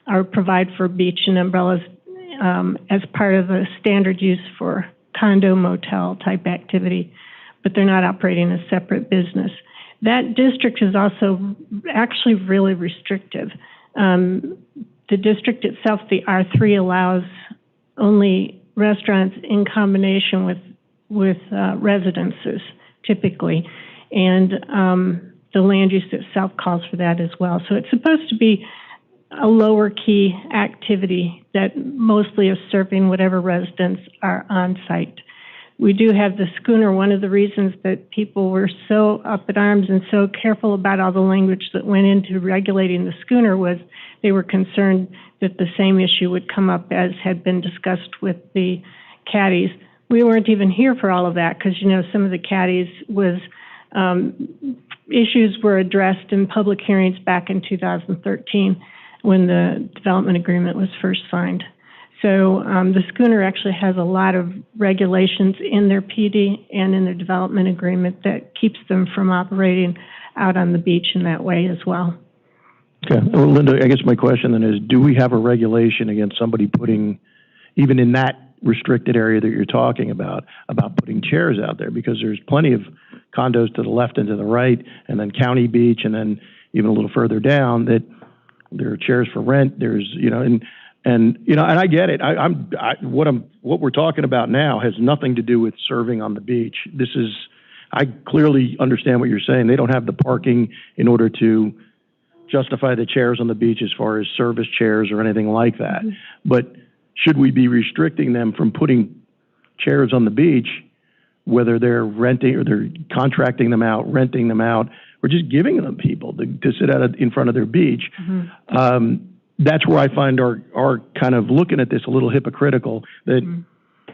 B: or provide for beach and umbrellas as part of a standard use for condo motel type activity, but they're not operating a separate business. That district is also actually really restrictive. The district itself, the R3, allows only restaurants in combination with residences, typically. And the land use itself calls for that as well. So it's supposed to be a lower key activity that mostly is serving whatever residents are on site.
K: we do have the schooner. One of the reasons that people were so up in arms and so careful about all the language that went into regulating the schooner was they were concerned that the same issue would come up as had been discussed with the caddies. We weren't even here for all of that because, you know, some of the caddies was issues were addressed in public hearings back in 2013 when the development agreement was first signed. So the schooner actually has a lot of regulations in their PD and in their development agreement that keeps them from operating out on the beach in that way as well.
D: Okay. Well, Linda, I guess my question then is, do we have a regulation against somebody putting, even in that restricted area that you're talking about putting chairs out there? Because there's plenty of condos to the left and to the right, and then County Beach, and then even a little further down that there are chairs for rent. There's, you know, and you know, and I get it. What we're talking about now has nothing to do with serving on the beach. I clearly understand what you're saying. They don't have the parking in order to justify the chairs on the beach as far as service chairs or anything like that. Mm-hmm. But should we be restricting them from putting chairs on the beach, whether they're renting or they're contracting them out, renting them out, or just giving them people to sit out in front of their beach? Mm-hmm. That's where I find our kind of looking at this a little hypocritical, that mm-hmm.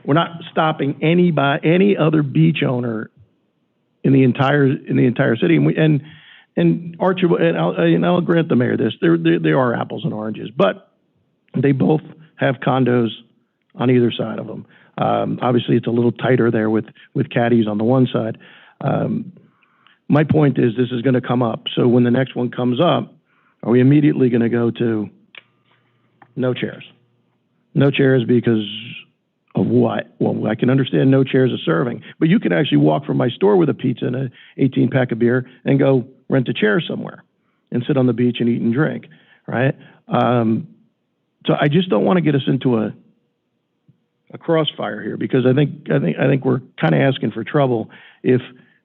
D: we're not stopping any other beach owner in the entire city. And Archibald, and I'll grant the mayor this, they are apples and oranges, but they both have condos on either side of them. Obviously, it's a little tighter there with caddies on the one side. My point is, this is going to come up. So when the next one comes up, are we immediately going to go to no chairs? No chairs because of what? Well, I can understand no chairs of serving, but you can actually walk from my store with a pizza and an 18-pack of beer and go rent a chair somewhere and sit on the beach and eat and drink, right? So I just don't want to get us into a crossfire here, because I think we're kind of asking for trouble if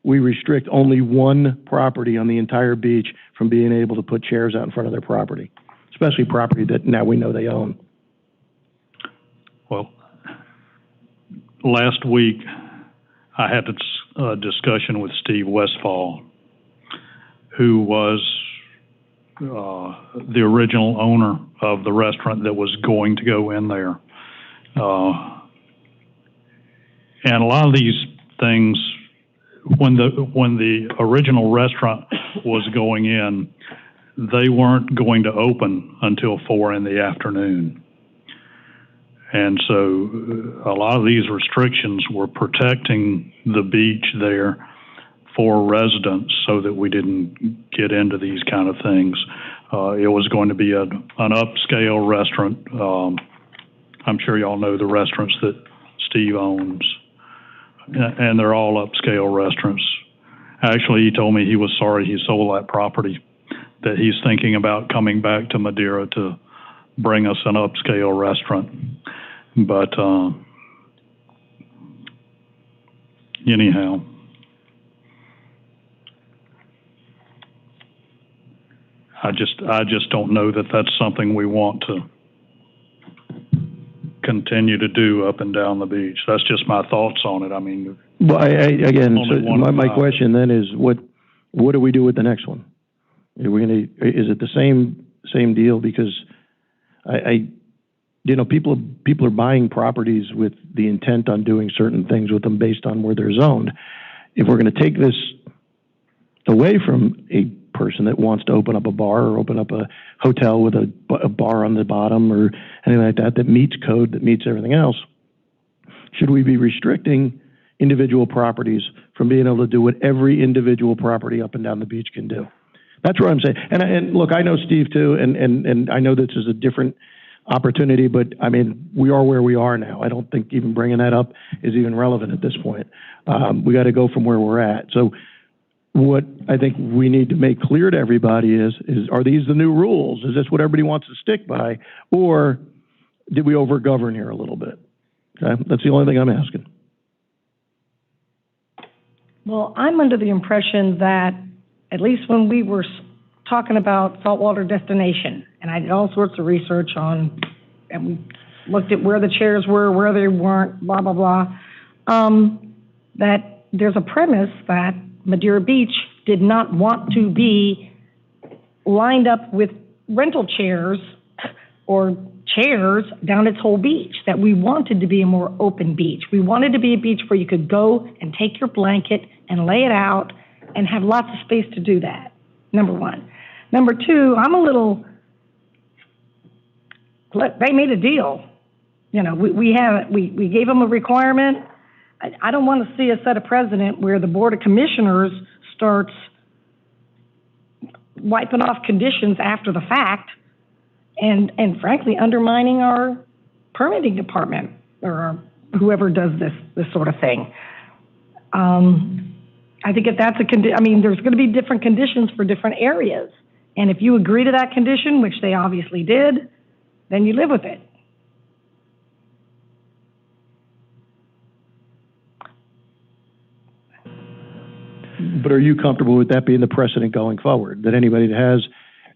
D: we restrict only one property on the entire beach from being able to put chairs out in front of their property, especially property that now we know they own.
A: Well, last week I had a discussion with Steve Westfall, who was the original owner of the restaurant that was going to go in there. And a lot of these things, when the original restaurant was going in, they weren't going to open until 4 p.m. And so a lot of these restrictions were protecting the beach there for residents so that we didn't get into these kind of things. It was going to be an upscale restaurant. I'm sure y'all know the restaurants that Steve owns, and they're all upscale restaurants. Actually, he told me he was sorry he sold that property, that he's thinking about coming back to Madeira to bring us an upscale restaurant. But anyhow, I just don't know that that's something we want to continue to do up and down the beach. That's just my thoughts on it. I mean, well,
D: again, so my question then is, what do we do with the next one? Are we going to? Is it the same deal? Because people are buying properties with the intent on doing certain things with them based on where they're zoned. If we're going to take this away from a person that wants to open up a bar or open up a hotel with a bar on the bottom or anything like that meets code, that meets everything else, should we be restricting individual properties from being able to do what every individual property up and down the beach can do? That's what I'm saying. And look, I know Steve too, and I know this is a different opportunity, but I mean, we are where we are now. I don't think even bringing that up is even relevant at this point. We got to go from where we're at. So what I think we need to make clear to everybody is are these the new rules? Is this what everybody wants to stick by? Or did we over-govern here a little bit? Okay? That's the only thing I'm asking.
G: Well, I'm under the impression that, at least when we were talking about saltwater destination, and I did all sorts of research on, and we looked at where the chairs were, where they weren't, blah, blah, blah. that there's a premise that Madeira Beach did not want to be lined up with rental chairs or chairs down its whole beach, that we wanted to be a more open beach. We wanted to be a beach where you could go and take your blanket and lay it out and have lots of space to do that, number one. Number two, they made a deal. You know, we gave them a requirement. I don't want to see us set a precedent where the Board of Commissioners starts wiping off conditions after the fact and frankly undermining our permitting department or whoever does this sort of thing. I think if that's there's going to be different conditions for different areas. And if you agree to that condition, which they obviously did, then you live with it.
D: But are you comfortable with that being the precedent going forward? That anybody that has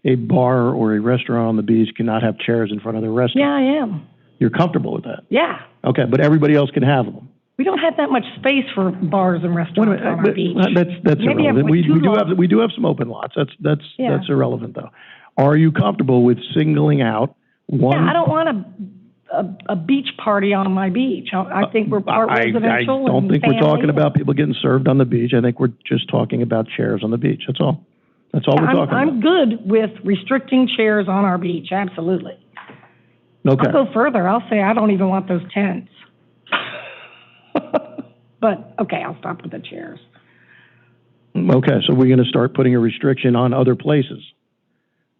D: a bar or a restaurant on the beach cannot have chairs in front of their restaurant?
G: Yeah, I am.
D: You're comfortable with that?
G: Yeah.
D: Okay, but everybody else can have them?
G: We don't have that much space for bars and restaurants on our beach.
D: That's
G: Maybe
D: irrelevant. We do have some open lots. That's irrelevant though. Are you comfortable with singling out one?
G: Yeah, I don't want a beach party on my beach. I think we're part residential.
D: I don't think we're talking about people getting served on the beach. I think we're just talking about chairs on the beach. That's all. That's all we're talking about.
G: I'm good with restricting chairs on our beach. Absolutely.
D: Okay.
G: I'll go further. I'll say I don't even want those tents. But, okay, I'll stop with the chairs.
D: Okay, so we're going to start putting a restriction on other places?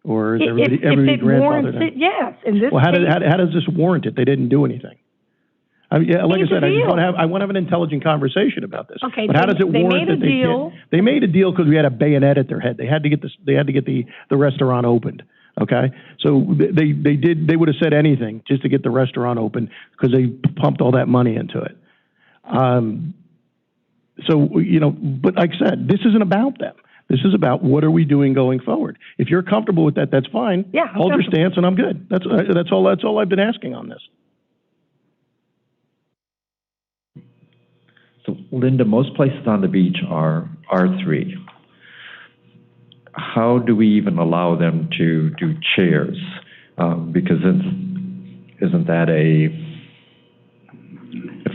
D: Or is everybody
G: if it warrants it, yes. In this
D: how
G: case,
D: does this warrant it? They didn't do anything. Like I said, I want to have an intelligent conversation about this.
G: Okay,
D: but how does it warrant that they did? They made a deal because we had a bayonet at their head. They had to get the restaurant opened. Okay, so they would have said anything just to get the restaurant open because they pumped all that money into it. But like I said, this isn't about them. This is about what are we doing going forward. If you're comfortable with that, that's fine.
G: Yeah,
D: hold your stance, and I'm good. That's all I've been asking on this.
J: So, Linda, most places on the beach are R3. How do we even allow them to do chairs? Because isn't that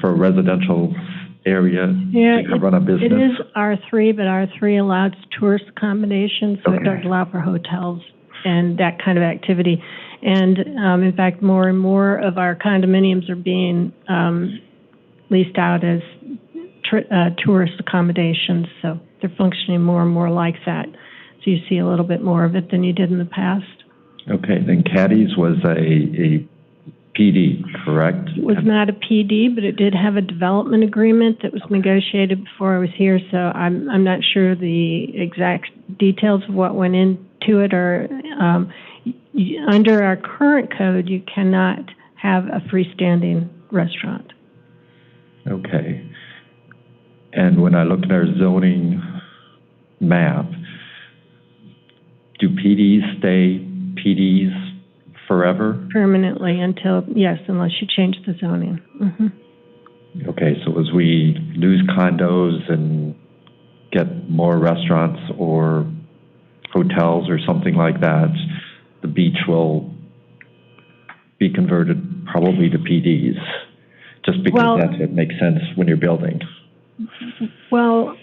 J: for a residential area to run a business?
K: It is R3, but R3 allows tourist accommodations, so it doesn't allow for hotels and that kind of activity. And in fact, more and more of our condominiums are being leased out as tourist accommodations, so they're functioning more and more like that. So you see a little bit more of it than you did in the past.
J: Okay, then Caddy's was a PD, correct?
K: It was not a PD, but it did have a development agreement that was negotiated before I was here, so I'm not sure the exact details of what went into it. Or under our current code, you cannot have a freestanding restaurant.
J: Okay. And when I looked at our zoning map, do PDs stay PDs forever?
K: Permanently unless you change the zoning. Mm-hmm.
J: Okay, so as we lose condos and get more restaurants or hotels or something like that, the beach will be converted probably to PDs, just because it makes sense when you're building.
K: Well,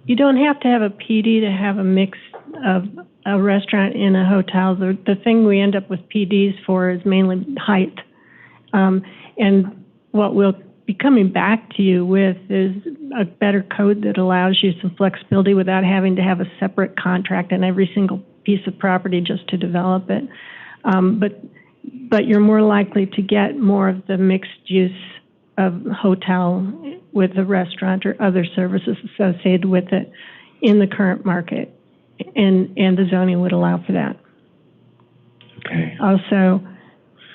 K: you don't have to have a PD to have a mix of a restaurant in a hotel. The thing we end up with PDs for is mainly height. And what we'll be coming back to you with is a better code that allows you some flexibility without having to have a separate contract on every single piece of property just to develop it. But you're more likely to get more of the mixed use of hotel with a restaurant or other services associated with it in the current market. And the zoning would allow for that.
J: Okay.
K: Also,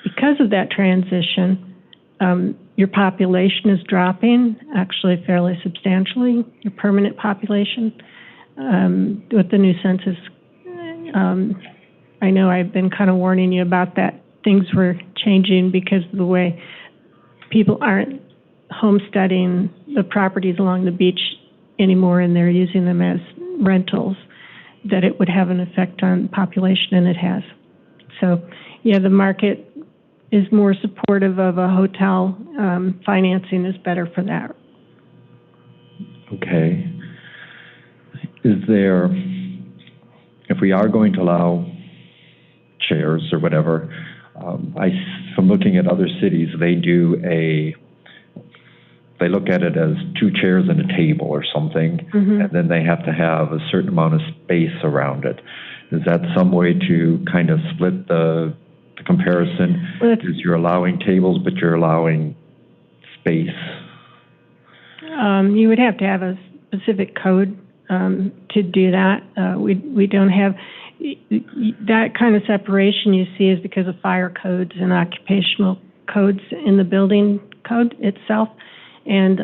K: because of that transition, your population is dropping, actually fairly substantially, your permanent population. With the new census, I know I've been kind of warning you about that. Things were changing because of the way people aren't homesteading the properties along the beach anymore and they're using them as rentals, that it would have an effect on population, and it has. So, yeah, the market is more supportive of a hotel. Financing is better for that.
J: Okay. Is there, if we are going to allow chairs or whatever, from looking at other cities, they look at it as 2 chairs and a table or something, and then they have to have a certain amount of space around it. Is that some way to kind of split the comparison? Is you're allowing tables, but you're allowing space?
K: You would have to have a specific code to do that. We don't have that kind of separation. You see is because of fire codes and occupational codes in the building code itself, and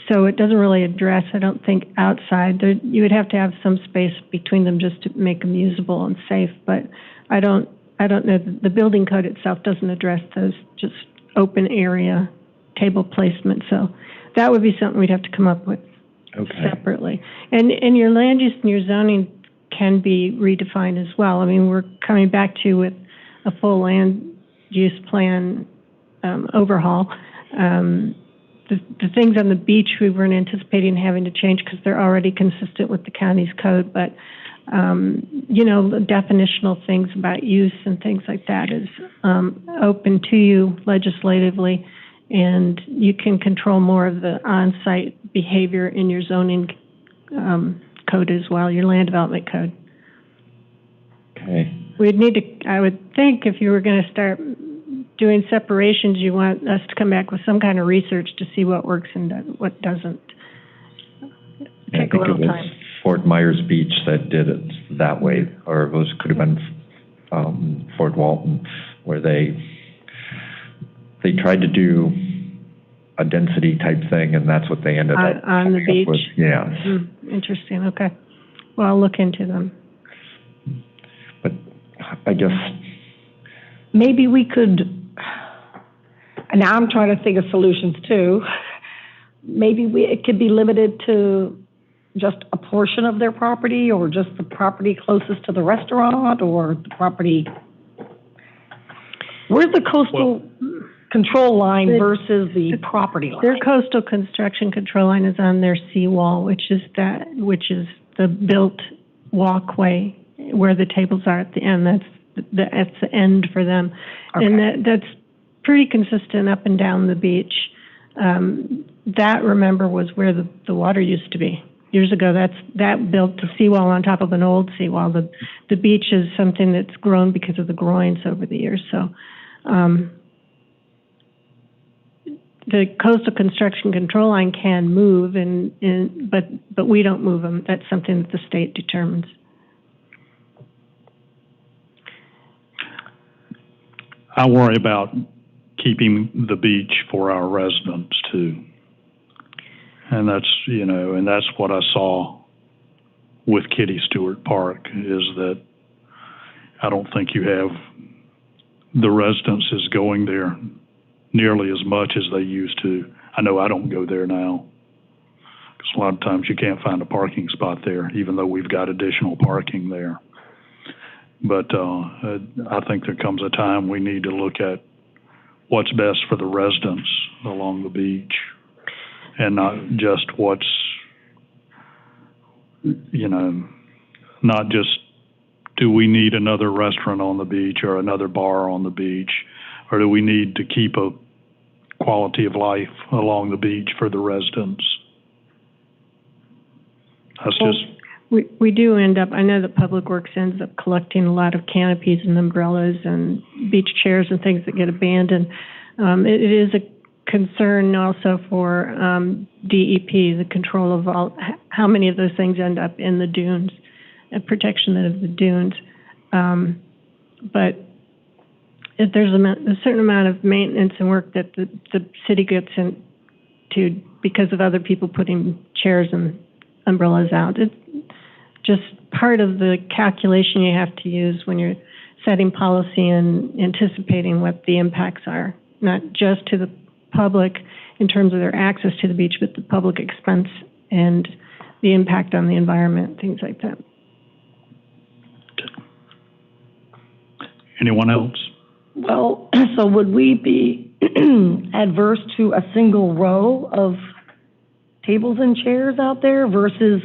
K: so it doesn't really address, I don't think, outside. You would have to have some space between them just to make them usable and safe. But I don't know. The building code itself doesn't address those just open area table placement. So that would be something we'd have to come up with separately. And your land use and your zoning can be redefined as well. I mean, we're coming back to with a full land use plan overhaul. The things on the beach we weren't anticipating having to change because they're already consistent with the county's code, but the definitional things about use and things like that is open to you legislatively, and you can control more of the on-site behavior in your zoning code as well, your land development code.
J: Okay.
K: We'd need to, I would think, if you were going to start doing separations, you want us to come back with some kind of research to see what works and what doesn't.
J: I think it was Fort Myers Beach that did it that way, or it could have been Fort Walton, where they tried to do a density type thing, and that's what they ended up
K: on the beach.
J: With. Yeah.
K: Interesting. Okay. Well, I'll look into them.
J: But I guess
G: maybe we could. Now I'm trying to think of solutions too. Maybe it could be limited to just a portion of their property, or just the property closest to the restaurant, or the property. Where's the coastal control line versus the property line?
K: Their coastal construction control line is on their seawall, which is the built walkway where the tables are at the end. That's the end for them, and that's pretty consistent up and down the beach. That, remember, was where the water used to be years ago. That built a seawall on top of an old seawall. The beach is something that's grown because of the groins over the years. So the coastal construction control line can move, but we don't move them. That's something that the state determines.
A: I worry about keeping the beach for our residents too. And that's what I saw with Kitty Stewart Park, is that I don't think you have the residences going there nearly as much as they used to. I know I don't go there now, because a lot of times you can't find a parking spot there, even though we've got additional parking there. But I think there comes a time we need to look at what's best for the residents along the beach, and not just not just do we need another restaurant on the beach or another bar on the beach, or do we need to keep a quality of life along the beach for the residents? That's just...
K: We do end up, I know that Public Works ends up collecting a lot of canopies and umbrellas and beach chairs and things that get abandoned. It is a concern also for DEP, the control of how many of those things end up in the dunes, and protection of the dunes. But if there's a certain amount of maintenance and work that the city gets into because of other people putting chairs and umbrellas out. It's just part of the calculation you have to use when you're setting policy and anticipating what the impacts are, not just to the public in terms of their access to the beach, but the public expense and the impact on the environment, things like that.
A: Anyone else?
G: Well, so would we be adverse to a single row of tables and chairs out there versus,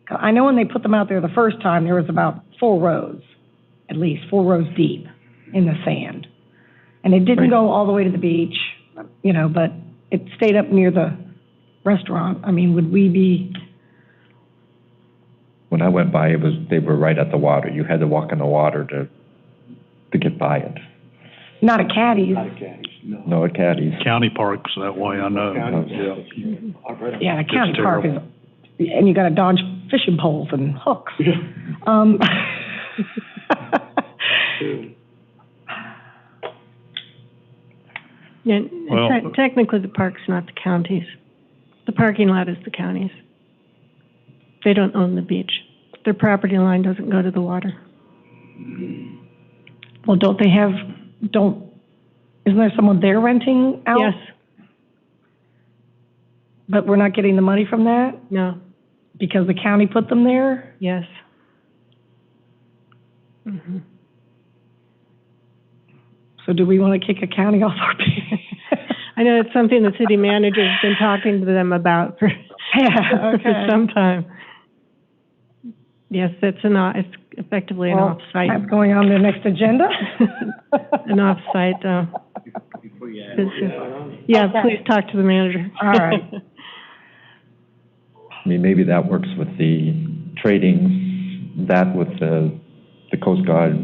G: I know when they put them out there the first time, there was about 4 rows, at least 4 rows deep in the sand. And it didn't go all the way to the beach, you know, but it stayed up near the restaurant. I mean, would we be?
J: When I went by, they were right at the water. You had to walk in the water to get by it.
G: Not at Caddy's.
J: No, at Caddy's.
A: County parks that way, I know.
G: Yeah, the county
A: It's
G: park is,
A: terrible.
G: and you gotta dodge fishing poles and hooks.
K: Yeah,
A: Well-
K: technically, the park's not the county's. The parking lot is the county's. They don't own the beach. Their property line doesn't go to the water.
G: Well, isn't there someone there renting out?
K: Yes,
G: But we're not getting the money from that
K: no,
G: because the county put them there?
K: yes. Mhm.
G: So do we want to kick a county off our pay?
K: I know it's something the city manager's been talking to them about for,
G: Yeah, okay.
K: for some time. Yes, it's it's effectively an
G: Well,
K: off-site,
G: that's going on the next agenda?
K: an off-site, business. Yeah,
G: Okay.
K: please talk to the manager.
G: All right.
J: I mean, maybe that works with the trading, that with the Coast Guard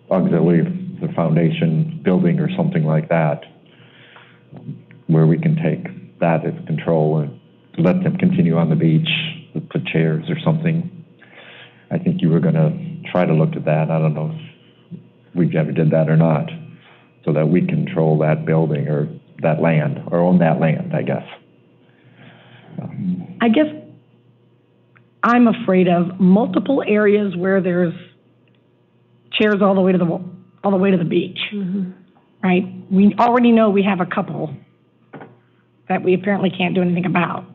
J: auxiliary, the foundation building or something like that, where we can take that as control and let them continue on the beach, put chairs or something. I think you were gonna try to look at that. I don't know if we ever did that or not, so that we control that building or that land, or own that land, I guess.
G: I guess I'm afraid of multiple areas where there's chairs all the way to the beach,
K: Mhm.
G: right? We already know we have a couple that we apparently can't do anything about.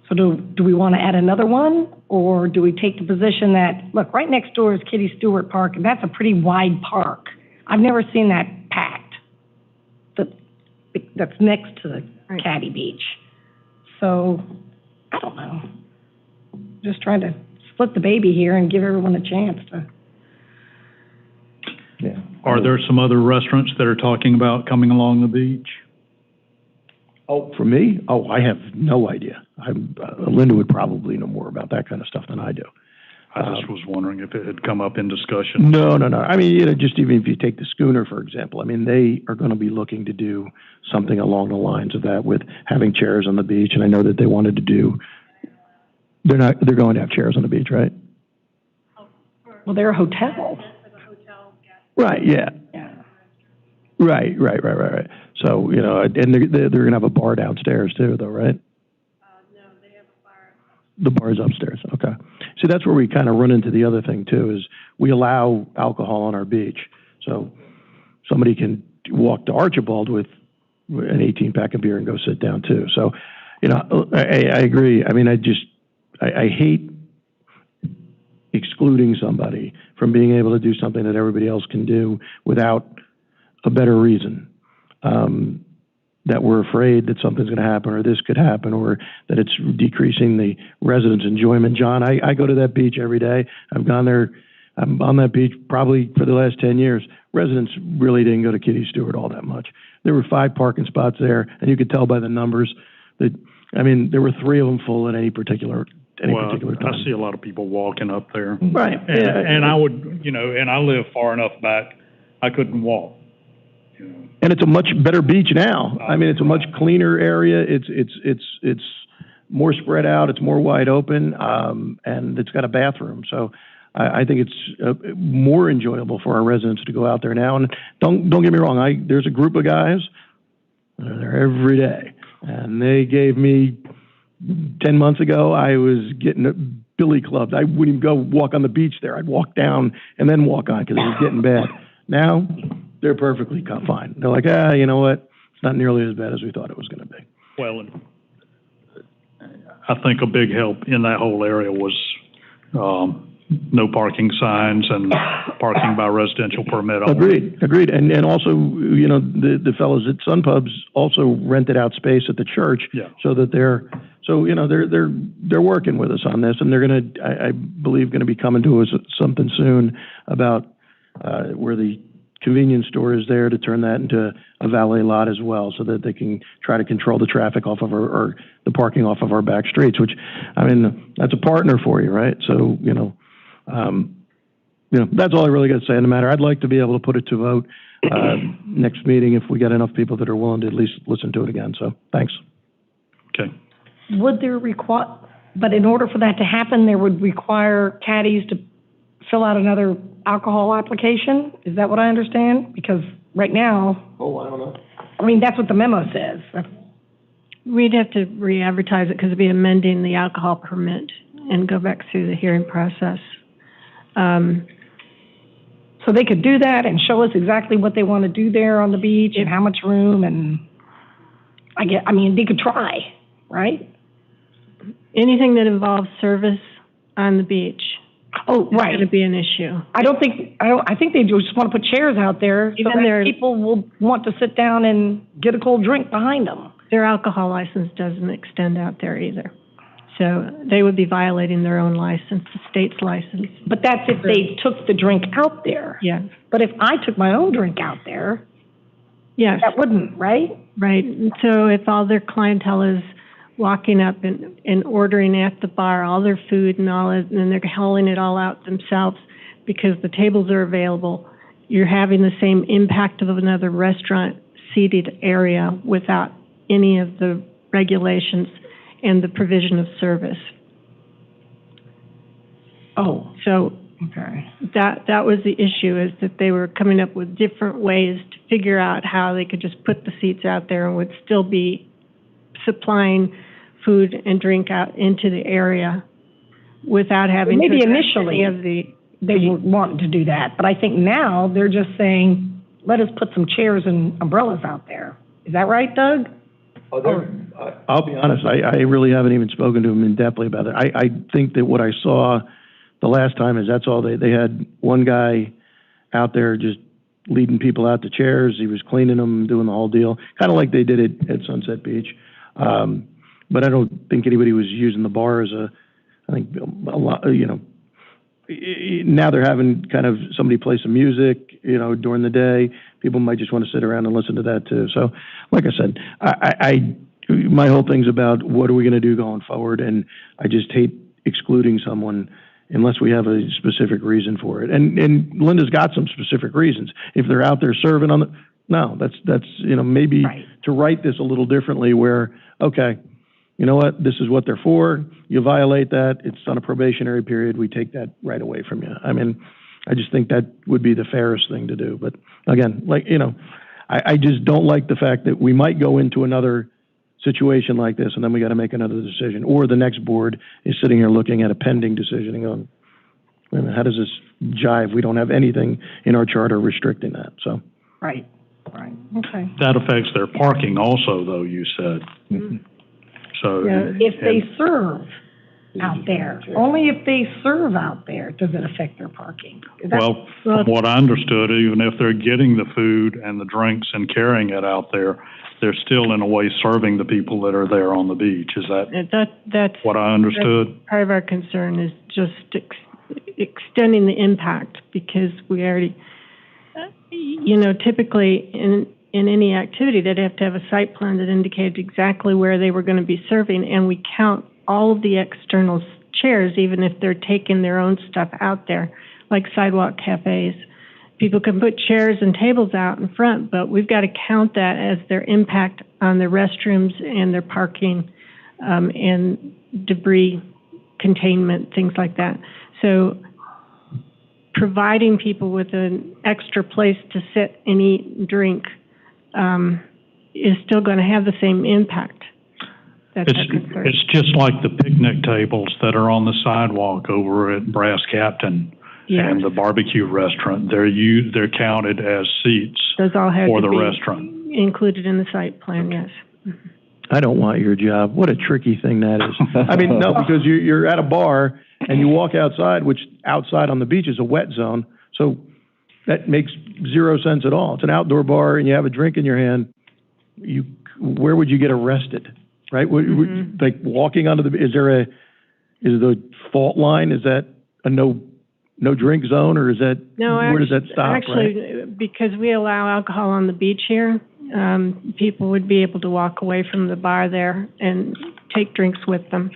G: So do we want to add another one, or do we take the position that, look, right next door is Kitty Stewart Park, and that's a pretty wide park. I've never seen that packed. That's next to the
K: Right.
G: Caddy Beach. So, I don't know. Just trying to split the baby here and give everyone a chance to.
J: Yeah.
A: Are there some other restaurants that are talking about coming along the beach?
D: Oh, for me? Oh, I have no idea. Linda would probably know more about that kind of stuff than I do.
A: I just was wondering if it had come up in discussion.
D: No. I mean, just even if you take the schooner, for example, I mean, they are going to be looking to do something along the lines of that with having chairs on the beach, and I know that they wanted to do, they're going to have chairs on the beach, right?
G: Well, they're a hotel.
D: Right, yeah.
G: Yeah.
D: Right. So, and they're going to have a bar downstairs too, though, right?
K: No, they have a bar.
D: The bar's upstairs, okay. See, that's where we kind of run into the other thing too, is we allow alcohol on our beach. So somebody can walk to Archibald with an 18-pack of beer and go sit down too. So, I agree. I mean, I hate excluding somebody from being able to do something that everybody else can do without a better reason. That we're afraid that something's going to happen, or this could happen, or that it's decreasing the residents' enjoyment. John, I go to that beach every day. I've gone there. I'm on that beach probably for the last 10 years. Residents really didn't go to Kitty Stewart all that much. There were 5 parking spots there, and you could tell by the numbers that, I mean, there were 3 of them full at any particular time.
A: I see a lot of people walking up there.
D: Right.
A: And I would, and I live far enough back, I couldn't walk.
D: And it's a much better beach now. I mean, it's a much cleaner area. It's more spread out. It's more wide open, and it's got a bathroom. So I think it's more enjoyable for our residents to go out there now. And don't get me wrong. There's a group of guys that are there every day, and they gave me 10 months ago. I was getting billy clubbed. I wouldn't even go walk on the beach there. I'd walk down and then walk on because it was getting bad. Now they're perfectly fine. They're like, you know what? It's not nearly as bad as we thought it was going to be.
A: Well, I think a big help in that whole area was, no parking signs and parking by residential permit only.
D: Agreed. And also, you know, the fellows at Sun Pubs also rented out space at the church.
A: Yeah.
D: So that they're working with us on this, and they're gonna, I believe, gonna be coming to us something soon about, where the convenience store is there, to turn that into a valet lot as well, so that they can try to control the traffic off of or the parking off of our back streets, which, I mean, that's a partner for you, right? So, that's all I really got to say on the matter. I'd like to be able to put it to vote, next meeting if we get enough people that are willing to at least listen to it again, so, thanks.
A: Okay.
G: Would there but in order for that to happen, there would require caddies to fill out another alcohol application? Is that what I understand? Because right now...
D: Oh, I don't know.
G: I mean, that's what the memo says.
K: We'd have to re-advertise it because it'd be amending the alcohol permit and go back through the hearing process.
G: So they could do that and show us exactly what they want to do there on the beach and how much room, and they could try, right?
K: Anything that involves service on the beach.
G: Oh, right.
K: It's going to be an issue.
G: I think they just want to put chairs out there so that people will want to sit down and get a cold drink behind them.
K: Their alcohol license doesn't extend out there either. So they would be violating their own license, the state's license.
G: But that's if they took the drink out there.
K: Yes.
G: But if I took my own drink out there,
K: yes,
G: that wouldn't, right?
K: Right. And so if all their clientele is walking up and ordering at the bar all their food and all it, and they're hauling it all out themselves because the tables are available, you're having the same impact of another restaurant seated area without any of the regulations and the provision of service.
G: Oh.
K: So
G: okay.
K: That was the issue, is that they were coming up with different ways to figure out how they could just put the seats out there and would still be supplying food and drink out into the area without having
G: maybe
K: to
G: initially
K: any of the
G: they would want to do that, but I think now they're just saying, let us put some chairs and umbrellas out there. Is that right, Doug?
D: I'll be honest, I really haven't even spoken to them in depthly about it. I think that what I saw the last time is that's all they had one guy out there just leading people out to chairs. He was cleaning them, doing the whole deal, kind of like they did it at Sunset Beach. But I don't think anybody was using the bar as I think a lot, now they're having kind of somebody play some music, during the day. People might just want to sit around and listen to that too. So, like I said, my whole thing's about what are we going to do going forward, and I just hate excluding someone unless we have a specific reason for it. And Linda's got some specific reasons. If they're out there serving that's maybe
G: right.
D: To write this a little differently where, okay, you know what, this is what they're for, you violate that, it's on a probationary period, we take that right away from you. I mean, I just think that would be the fairest thing to do. But again, I just don't like the fact that we might go into another situation like this and then we got to make another decision, or the next board is sitting here looking at a pending decision and going, how does this jive? We don't have anything in our charter restricting that. So.
G: Right. Okay.
A: That affects their parking also, though, you said.
G: Mm-hmm.
A: So.
G: Yeah, if they serve out there, only if they serve out there does it affect their parking.
A: Well, from what I understood, even if they're getting the food and the drinks and carrying it out there, they're still in a way serving the people that are there on the beach. Is
K: that's
A: what I understood?
K: Part of our concern is just extending the impact, because we already, typically in any activity, they'd have to have a site plan that indicated exactly where they were going to be serving, and we count all of the external chairs, even if they're taking their own stuff out there, like sidewalk cafes. People can put chairs and tables out in front, but we've got to count that as their impact on their restrooms and their parking, and debris containment, things like that. So providing people with an extra place to sit and eat and drink is still going to have the same impact.
A: It's just like the picnic tables that are on the sidewalk over at Brass Captain. Yes. And the barbecue restaurant. They're counted as seats
K: Those all have
A: for
K: to
A: the
K: be
A: restaurant.
K: Included in the site plan, yes.
D: I don't want your job. What a tricky thing that is. I mean, no, because you're at a bar and you walk outside, which outside on the beach is a wet zone, so that makes zero sense at all. It's an outdoor bar and you have a drink in your hand. Where would you get arrested, right? Like walking onto is the fault line? Is that a no drink zone, or is that where does that stop?
K: Actually, right? Because we allow alcohol on the beach here, people would be able to walk away from the bar there and take drinks with them.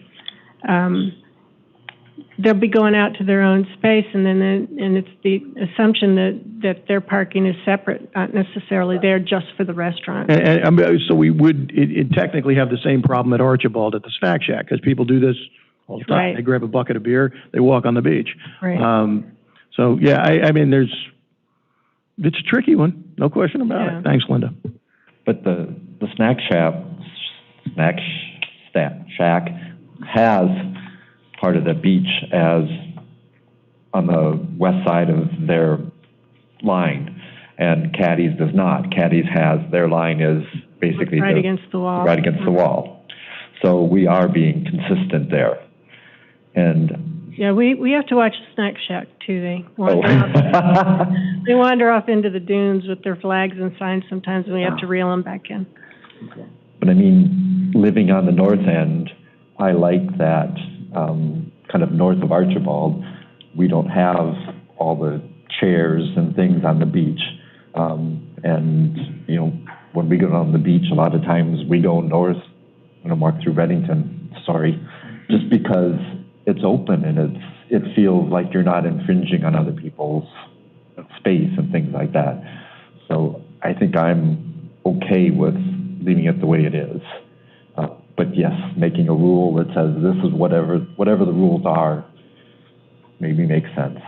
K: They'll be going out to their own space, and it's the assumption that their parking is separate, not necessarily there just for the restaurant.
D: So we would technically have the same problem at Archibald at the Snack Shack, because people do this all the time.
K: Right.
D: They grab a bucket of beer, they walk on the beach.
K: Right.
D: So yeah, I mean, it's a tricky one, no question about it. Thanks, Linda.
J: But the Snack Shack has part of the beach as on the west side of their line, and Caddy's does not. Caddy's has, their line is basically
K: right against the wall.
J: Right against the wall. So we are being consistent there. And
K: yeah, we have to watch the Snack Shack too. They wander off into the dunes with their flags and signs sometimes, and we have to reel them back in.
J: But I mean, living on the north end, I like that kind of north of Archibald, we don't have all the chairs and things on the beach. And, you know, when we go on the beach, a lot of times we go north and walk through Reddington, just because it's open and it feels like you're not infringing on other people's space and things like that. So I think I'm okay with leaving it the way it is. But yes, making a rule that says this is whatever the rules are maybe makes sense.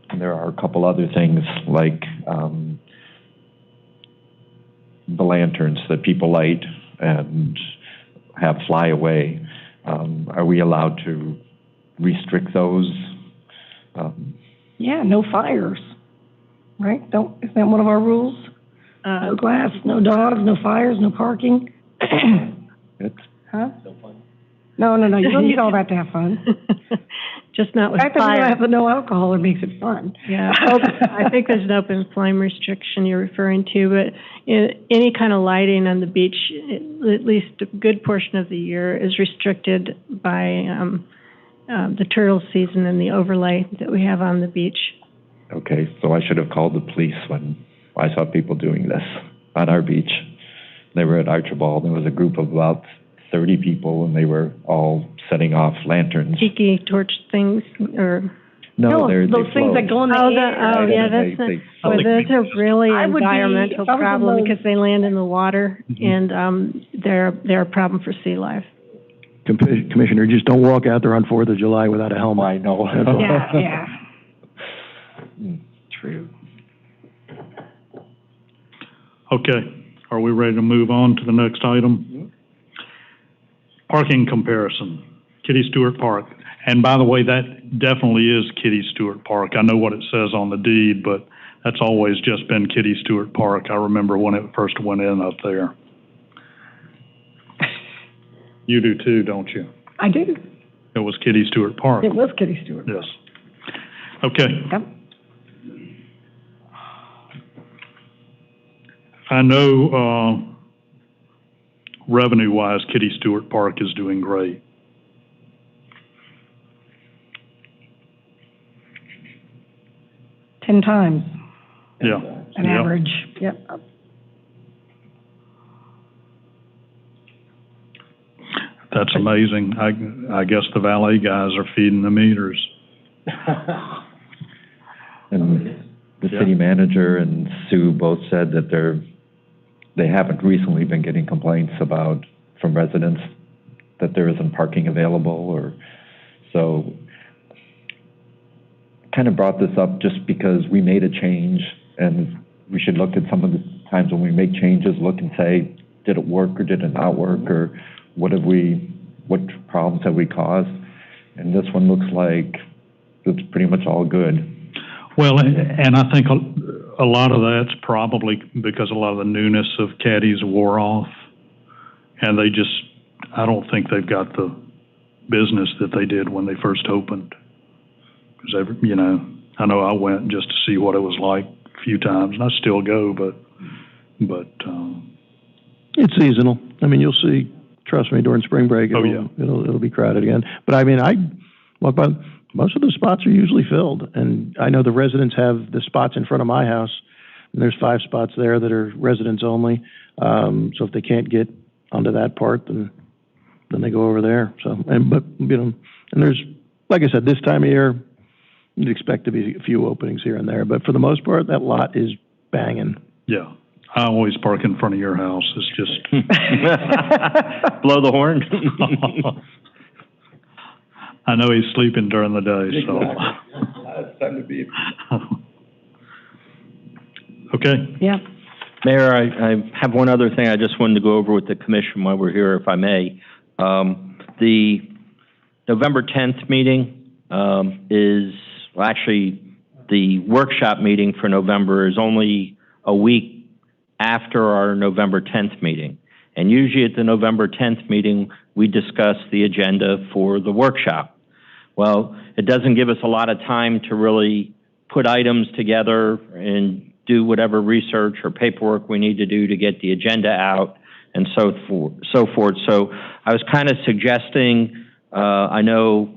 J: And there are a couple other things like the lanterns that people light and have fly away. Are we allowed to restrict those?
G: Yeah, no fires, right? Isn't that one of our rules? No glass, no dogs, no fires, no parking. Huh? No, you don't need all that to have fun.
K: Just not with
G: fire. The fact that we don't have the no alcohol, it makes it fun.
K: Yeah, I think there's an open flame restriction you're referring to, but any kind of lighting on the beach, at least a good portion of the year, is restricted by the turtle season and the overlay that we have on the beach.
J: Okay, so I should have called the police when I saw people doing this on our beach. They were at Archibald. There was a group of about 30 people, and they were all setting off lanterns.
K: Tiki torch things, or
G: no, those things that go in the air.
K: That's a really environmental problem because they land in the water, and they're a problem for sea life.
D: Commissioner, just don't walk out there on 4th of July without a helmet.
J: I know.
G: Yeah.
J: True.
A: Okay, are we ready to move on to the next item? Parking comparison, Kitty Stewart Park. And by the way, that definitely is Kitty Stewart Park. I know what it says on the deed, but that's always just been Kitty Stewart Park. I remember when it first went in up there. You do too, don't you?
G: I do.
A: It was Kitty Stewart Park.
G: It was Kitty Stewart.
A: Yes. Okay.
G: Yep.
A: I know revenue-wise, Kitty Stewart Park is doing great.
G: Ten times.
A: Yeah.
G: An average. Yep.
A: That's amazing. I guess the valet guys are feeding the meters.
J: And the city manager and Sue both said that they haven't recently been getting complaints from residents that there isn't parking available, or so. Kind of brought this up just because we made a change, and we should look at some of the times when we make changes, look and say, did it work or did it not work, or what problems have we caused? And this one looks like it's pretty much all good.
A: Well, and I think a lot of that's probably because a lot of the newness of caddies wore off, and I don't think they've got the business that they did when they first opened. Because I know I went just to see what it was like a few times, and I still go, but
D: It's seasonal. I mean, you'll see, trust me, during spring break, it'll be crowded again. But I mean, most of the spots are usually filled, and I know the residents have the spots in front of my house, and there's 5 spots there that are residents only. So if they can't get onto that part, then they go over there. So, and there's, like I said, this time of year, you'd expect to be a few openings here and there, but for the most part, that lot is banging.
A: yeah. I always park in front of your house. It's just
F: blow the horn.
A: I know he's sleeping during the day, so.
J: It's time to be.
A: Okay.
G: Yeah.
F: Mayor, I have one other thing I just wanted to go over with the commission while we're here, if I may. The November 10th meeting actually, the workshop meeting for November is only a week after our November 10th meeting. And usually at the November 10th meeting, we discuss the agenda for the workshop. Well, it doesn't give us a lot of time to really put items together and do whatever research or paperwork we need to do to get the agenda out and so forth. So I was kind of suggesting, I know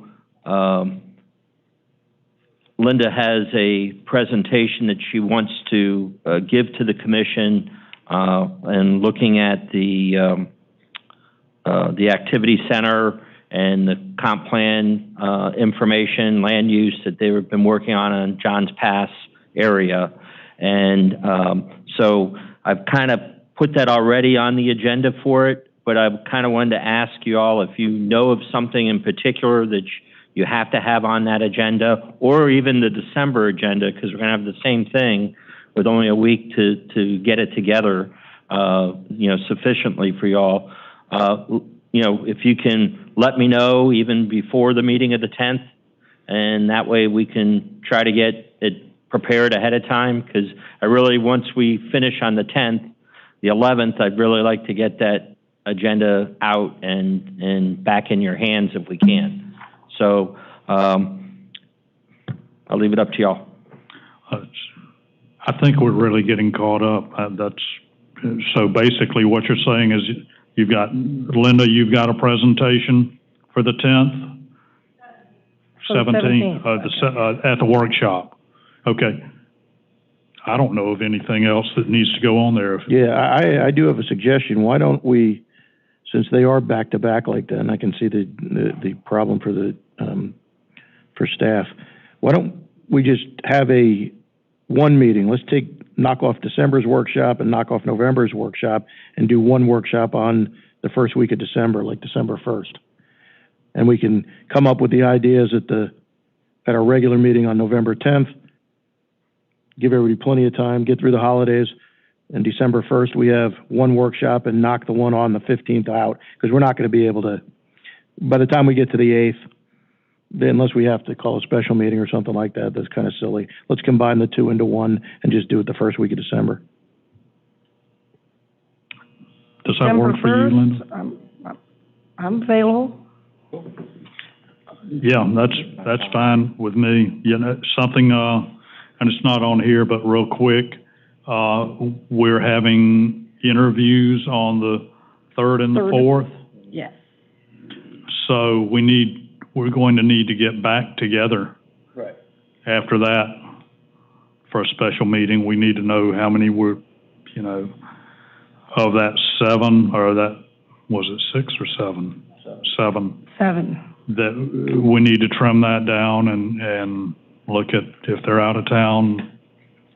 F: Linda has a presentation that she wants to give to the commission, and looking at the activity center and the comp plan information, land use that they've been working on Johns Pass area. And so I've kind of put that already on the agenda for it, but I kind of wanted to ask you all if you know of something in particular that you have to have on that agenda, or even the December agenda, because we're going to have the same thing with only a week to get it together, sufficiently for y'all. If you can let me know even before the meeting of the 10th, and that way we can try to get it prepared ahead of time, because I really, once we finish on the 10th, the 11th, I'd really like to get that agenda out and back in your hands if we can. So I'll leave it up to y'all.
A: I think we're really getting caught up. So basically what you're saying is you've got, Linda, you've got a presentation for the 10th? 17th, at the workshop. Okay. I don't know of anything else that needs to go on there.
D: Yeah, I do have a suggestion. Why don't we, since they are back to back like that, and I can see the problem for staff, why don't we just have one meeting? Let's knock off December's workshop and knock off November's workshop and do one workshop on the first week of December, like December 1st. And we can come up with the ideas at our regular meeting on November 10th, give everybody plenty of time, get through the holidays, and December 1st, we have one workshop and knock the one on the 15th out, because we're not going to be able to, by the time we get to the 8th, unless we have to call a special meeting or something like that, that's kind of silly. Let's combine the two into one and just do it the first week of December.
A: Does that work for you, Linda?
G: I'm available.
A: Yeah, that's fine with me. Something, and it's not on here, but real quick, we're having interviews on the 3rd and the 4th.
G: Yes.
A: So we're going to need to get back together.
J: Right.
A: After that, for a special meeting, we need to know how many were, of that 7, or that, was it 6 or 7? 7.
G: 7.
A: That we need to trim that down and look at if they're out of town.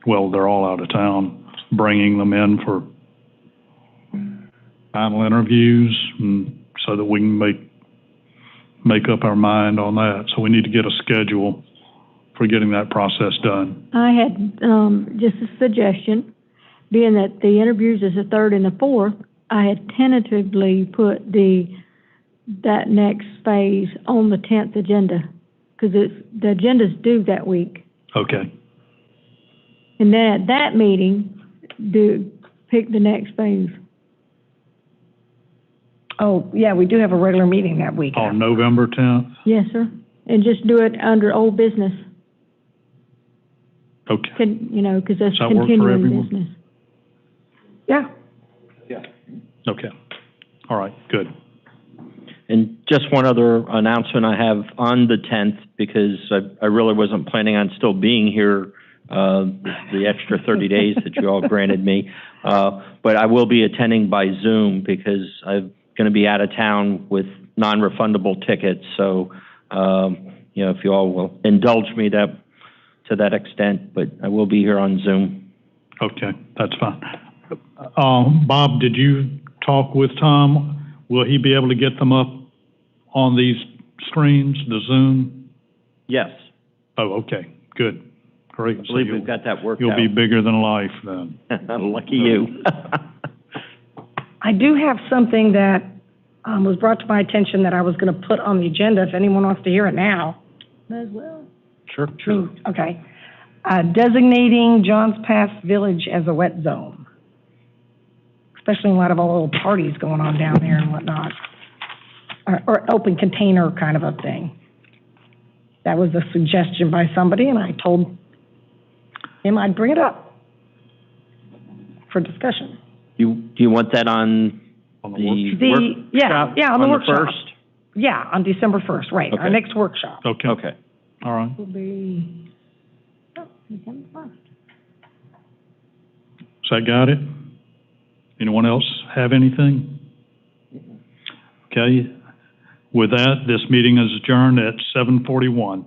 A: Well, they're all out of town, bringing them in for final interviews, and so that we can make up our mind on that. So we need to get a schedule for getting that process done.
B: I had just a suggestion, being that the interviews is the 3rd and the 4th. I had tentatively put that next phase on the 10th agenda, because the agenda's due that week.
A: Okay.
B: And then at that meeting, pick the next phase.
G: Oh, yeah, we do have a regular meeting that week.
A: On November 10th?
B: Yes, sir. And just do it under old business,
A: Okay.
B: because that's
A: Does that work for
B: continuing
A: everyone?
B: business.
G: Yeah.
A: Okay. All right, good.
F: And just one other announcement I have on the 10th, because I really wasn't planning on still being here, the extra 30 days that you all granted me. But I will be attending by Zoom because I'm going to be out of town with non-refundable tickets. So, if you all will indulge me to that extent, but I will be here on Zoom.
A: Okay, that's fine. Bob, did you talk with Tom? Will he be able to get them up on these screens, the Zoom?
F: Yes,
A: Oh, okay, good, great.
F: I believe we've got that worked out.
A: You'll be bigger than life then.
F: Lucky you.
G: I do have something that was brought to my attention that I was going to put on the agenda if anyone wants to hear it now.
B: Might as well.
F: Sure.
G: Okay. Designating Johns Pass Village as a wet zone, especially in light of all the little parties going on down there and whatnot, or open container kind of a thing. That was a suggestion by somebody, and I told him I'd bring it up for discussion.
F: Do you want that on the workshop?
G: Yeah, on the workshop.
F: First?
G: Yeah, on December 1st, right, our
F: Okay.
G: next workshop.
A: Okay,
F: Okay.
A: all right.
B: Will be, December 1st.
A: So I got it? Anyone else have anything? Okay, with that, this meeting is adjourned at 7:41.